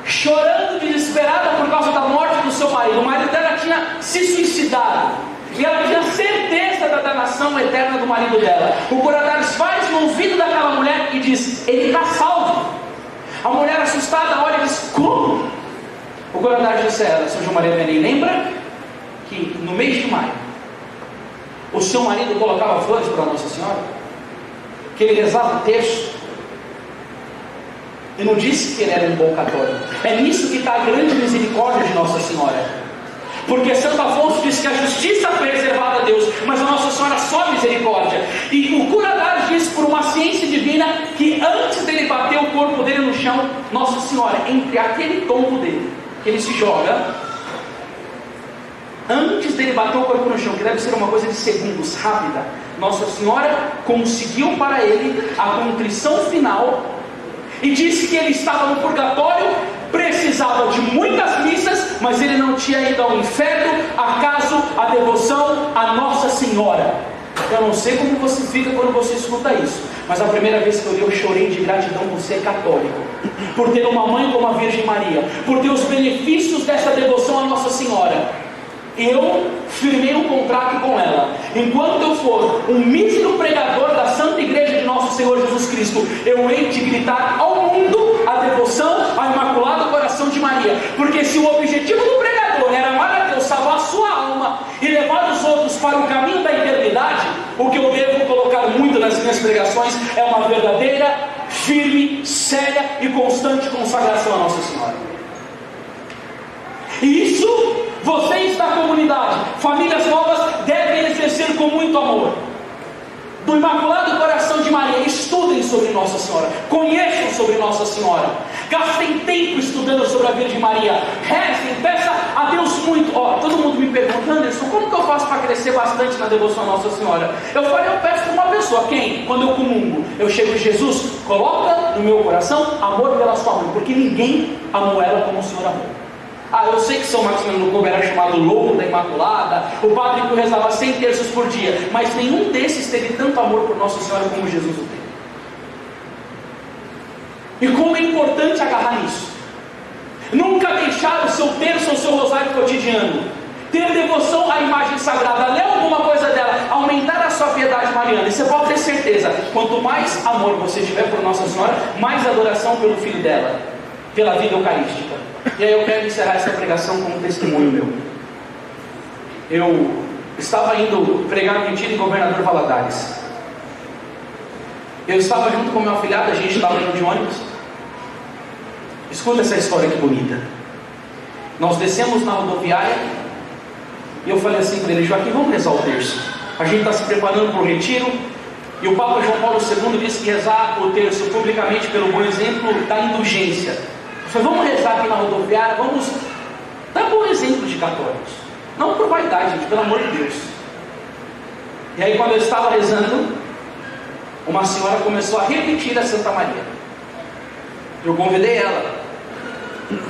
chorando desesperada por causa da morte do seu marido. O marido dela tinha se suicidado e ela tinha certeza da danação eterna do marido dela. O Curadares faz no ouvido daquela mulher e diz: ele está salvo. A mulher assustada olha e diz: como? O Curadares disse a ela: São João Maria Vianney, lembra que no mês de maio o seu marido colocava flores para Nossa Senhora? Que ele rezava o terço? E não disse que ele era um bom católico. É nisso que está a grande misericórdia de Nossa Senhora. Porque Santo Afonso diz que a justiça foi reservada a Deus, mas a Nossa Senhora só misericórdia. E o Curadares diz, por uma ciência divina, que antes dele bater o corpo dele no chão, Nossa Senhora, entre aquele tombo dele, que ele se joga, antes dele bater o corpo no chão, que deve ser uma coisa de segundos, rápida, Nossa Senhora conseguiu para ele a contrição final e disse que ele estava no purgatório, precisava de muitas missas, mas ele não tinha ido ao inferno, acaso a devoção a Nossa Senhora. Eu não sei como você fica quando você escuta isso, mas a primeira vez que eu chorei de gratidão por ser católico, por ter uma mãe como a Virgem Maria, por ter os benefícios dessa devoção a Nossa Senhora. Eu firmei um contrato com ela: enquanto eu for um mísero pregador da Santa Igreja de Nosso Senhor Jesus Cristo, eu hei de gritar ao mundo a devoção ao Imaculado Coração de Maria. Porque se o objetivo do pregador era amar a Deus, salvar a sua alma e levar os outros para o caminho da eternidade, o que eu devo colocar muito na nas minhas pregações é uma verdadeira, firme, séria e constante consagração a Nossa Senhora. E isso, vocês da comunidade, famílias novas, devem exercer com muito amor. Do Imaculado Coração de Maria, estudem sobre Nossa Senhora, conheçam sobre Nossa Senhora, gastem tempo estudando sobre a Virgem Maria, rezem, peça a Deus muito. Todo mundo me pergunta: Anderson, como que eu faço para crescer bastante na devoção a Nossa Senhora? Eu peço para uma pessoa. Quem? Quando eu comungo, eu chego em Jesus, coloca no meu coração amor pela sua mãe, porque ninguém amou ela como o Senhor amou. Eu sei que São Maximiliano do Cobre era chamado louco da Imaculada, o padre que rezava 100 terços por dia, mas nenhum desses teve tanto amor por Nossa Senhora como Jesus o teve. E como é importante agarrar nisso, nunca deixar o seu terço ou o seu rosário cotidiano, ter devoção à imagem sagrada, ler alguma coisa dela, aumentar a sua piedade mariana. E você pode ter certeza, quanto mais amor você tiver por Nossa Senhora, mais adoração pelo Filho dela, pela vida eucarística. E aí eu quero encerrar essa pregação com um testemunho meu. Eu estava indo pregar no retiro em Governador Valadares. Eu estava junto com meu afilhado, a gente estava indo de ônibus. Escuta essa história que bonita. Nós descemos na rodoviária e eu falei assim para ele: Joaquim, vamos rezar o terço. A gente está se preparando para o retiro e o Papa João Paulo II disse que rezar o terço publicamente pelo bom exemplo da indulgência. Eu falei: vamos rezar aqui na rodoviária, vamos dar bom exemplo de católicos, não por vaidade, gente, pelo amor de Deus. E aí, quando eu estava rezando, uma senhora começou a repetir a Santa Maria. Eu convidei ela.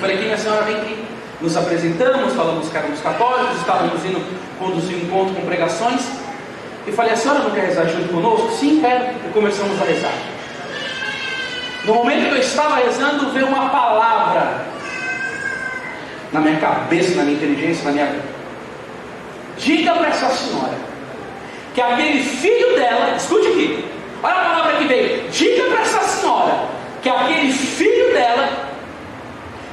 Falei: aqui, minha senhora, vem aqui. Nos apresentamos, falamos que éramos católicos, estávamos indo conduzir um encontro com pregações. E falei: a senhora não quer rezar junto conosco? Sim, quero. E começamos a rezar. No momento que eu estava rezando, veio uma palavra na minha cabeça, na minha inteligência, na minha vida. Diga para essa senhora que aquele filho dela, escute aqui, olha a palavra que veio. Diga para essa senhora que aquele filho dela,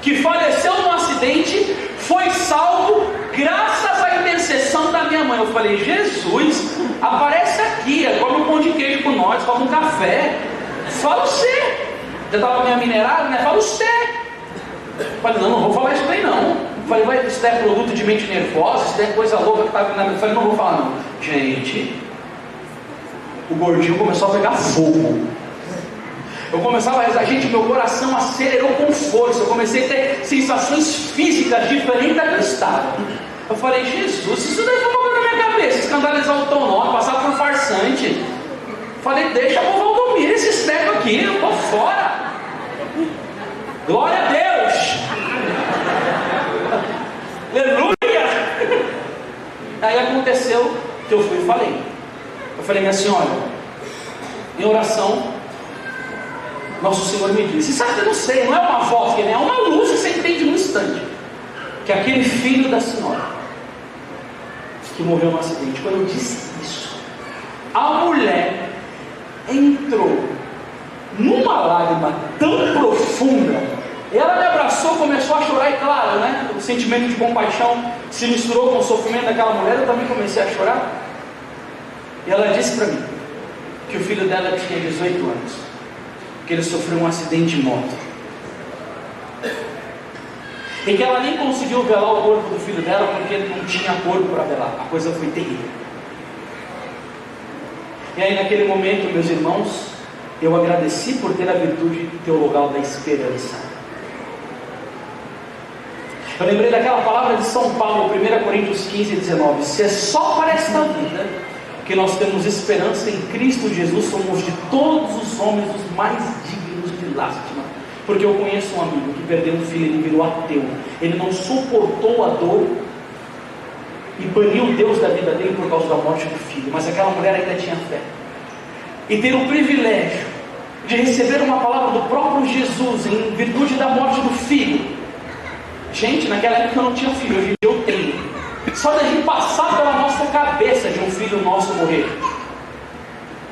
que faleceu num acidente, foi salvo graças à intercessão da minha mãe. Eu falei: Jesus, aparece aqui, come um pão de queijo com nós, toma um café, fala você. Já estava minha minerada, né? Fala você. Eu falei: não vou falar isso daí não. Eu falei: isso daí é produto de mente nervosa, isso daí é coisa louca que está vindo na minha. Eu falei: não vou falar não. Gente, o gordinho começou a pegar fogo. Eu começava a rezar, gente, meu coração acelerou com força. Eu comecei a ter sensações físicas diferentes da que eu estava. Eu falei: Jesus, isso daí foi uma coisa na minha cabeça, escandalizar o Tom Nó, passar por farsante. Falei: deixa a vovó Valdomiro esse especo aqui, eu tô fora. Glória a Deus. Aleluia. Aí aconteceu que eu fui e falei. Eu falei: minha senhora, em oração, Nosso Senhor me disse. Sabe que eu não sei, não é uma voz, é uma luz que você entende num instante. Que aquele filho da senhora que morreu no acidente, quando eu disse isso, a mulher entrou numa lágrima tão profunda. Ela me abraçou, começou a chorar e claro, né, o sentimento de compaixão se misturou com o sofrimento daquela mulher. Eu também comecei a chorar. E ela disse para mim que o filho dela tinha 18 anos, que ele sofreu um acidente de moto e que ela nem conseguiu velar o corpo do filho dela porque não tinha corpo para velar. A coisa foi terrível. E aí naquele momento, meus irmãos, eu agradeci por ter a virtude teologal da esperança. Eu lembrei daquela palavra de São Paulo, 1 Coríntios 15, 19. Se é só para esta vida que nós temos esperança em Cristo Jesus, somos de todos os homens os mais dignos de lástima. Porque eu conheço um amigo que perdeu um filho, ele virou ateu. Ele não suportou a dor e baniu Deus da vida dele por causa da morte do filho. Mas aquela mulher ainda tinha fé. E ter o privilégio de receber uma palavra do próprio Jesus em virtude da morte do filho. Gente, naquela época eu não tinha filho, hoje eu tenho. Só da gente passar pela nossa cabeça de um filho nosso morrer.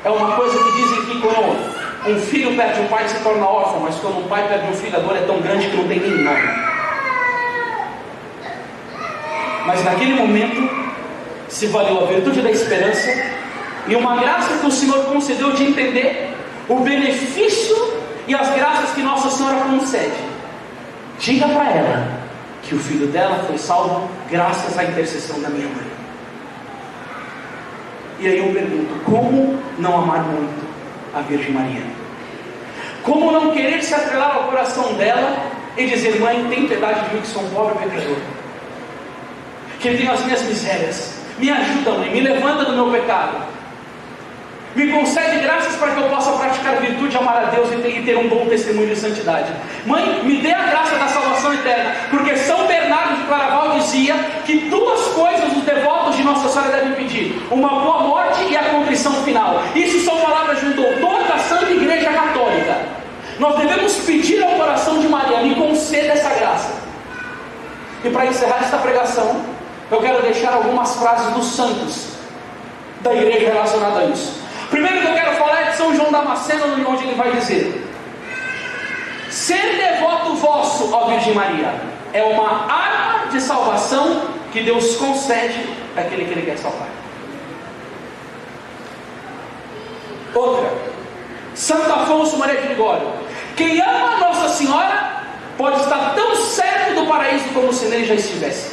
É uma coisa que dizem que quando um filho perde um pai, se torna órfão. Mas quando um pai perde um filho, a dor é tão grande que não tem nem nome. Mas naquele momento se valeu a virtude da esperança e uma graça que o Senhor concedeu de entender o benefício e as graças que Nossa Senhora concede, diga para ela que o filho dela foi salvo graças à intercessão da minha mãe. E aí eu pergunto, como não amar muito a Virgem Maria? Como não querer se atrelar ao coração dela e dizer: mãe, tem piedade de mim que sou um pobre pecador, que tenho as minhas misérias, me ajuda, mãe, me levanta do meu pecado, me concede graças para que eu possa praticar virtude, amar a Deus e ter um bom testemunho de santidade. Mãe, me dê a graça da salvação eterna, porque São Bernardo de Claraval dizia que duas coisas os devotos de Nossa Senhora devem pedir: uma boa morte e a contrição final. Isso são palavras de um doutor da Santa Igreja Católica. Nós devemos pedir ao coração de Maria: me conceda essa graça. E para encerrar esta pregação, eu quero deixar algumas frases dos santos da igreja relacionadas a isso. Primeiro que eu quero falar é de São João Damasceno, onde ele vai dizer: ser devoto vosso, ó Virgem Maria, é uma arma de salvação que Deus concede àquele que Ele quer salvar. Outra, Santo Afonso Maria de Ligório: quem ama Nossa Senhora pode estar tão certo do paraíso como se nele já estivesse.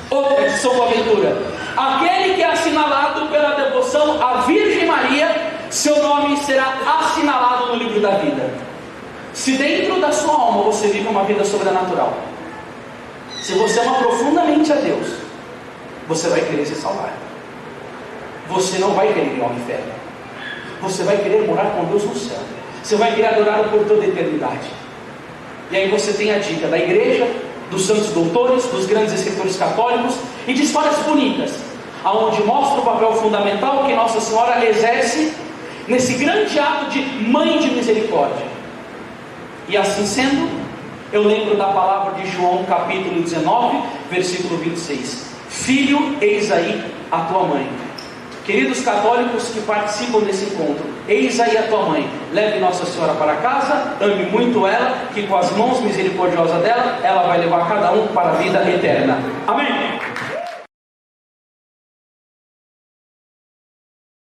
Outra, de São Boaventura: aquele que é assinalado pela devoção à Virgem Maria, seu nome será assinalado no livro da vida. Se dentro da sua alma você vive uma vida sobrenatural, se você ama profundamente a Deus, você vai querer se salvar. Você não vai querer ir ao inferno. Você vai querer morar com Deus no céu. Você vai querer adorá-lo por toda a eternidade. E aí você tem a dica da igreja, dos santos doutores, dos grandes escritores católicos e de histórias bonitas, aonde mostra o papel fundamental que Nossa Senhora exerce nesse grande ato de mãe de misericórdia. E assim sendo, eu lembro da palavra de João capítulo 19, versículo 26: filho, eis aí a tua mãe. Queridos católicos que participam desse encontro, eis aí a tua mãe. Leve Nossa Senhora para casa, ame muito ela, que com as mãos misericordiosas dela, ela vai levar cada um para a vida eterna. Amém?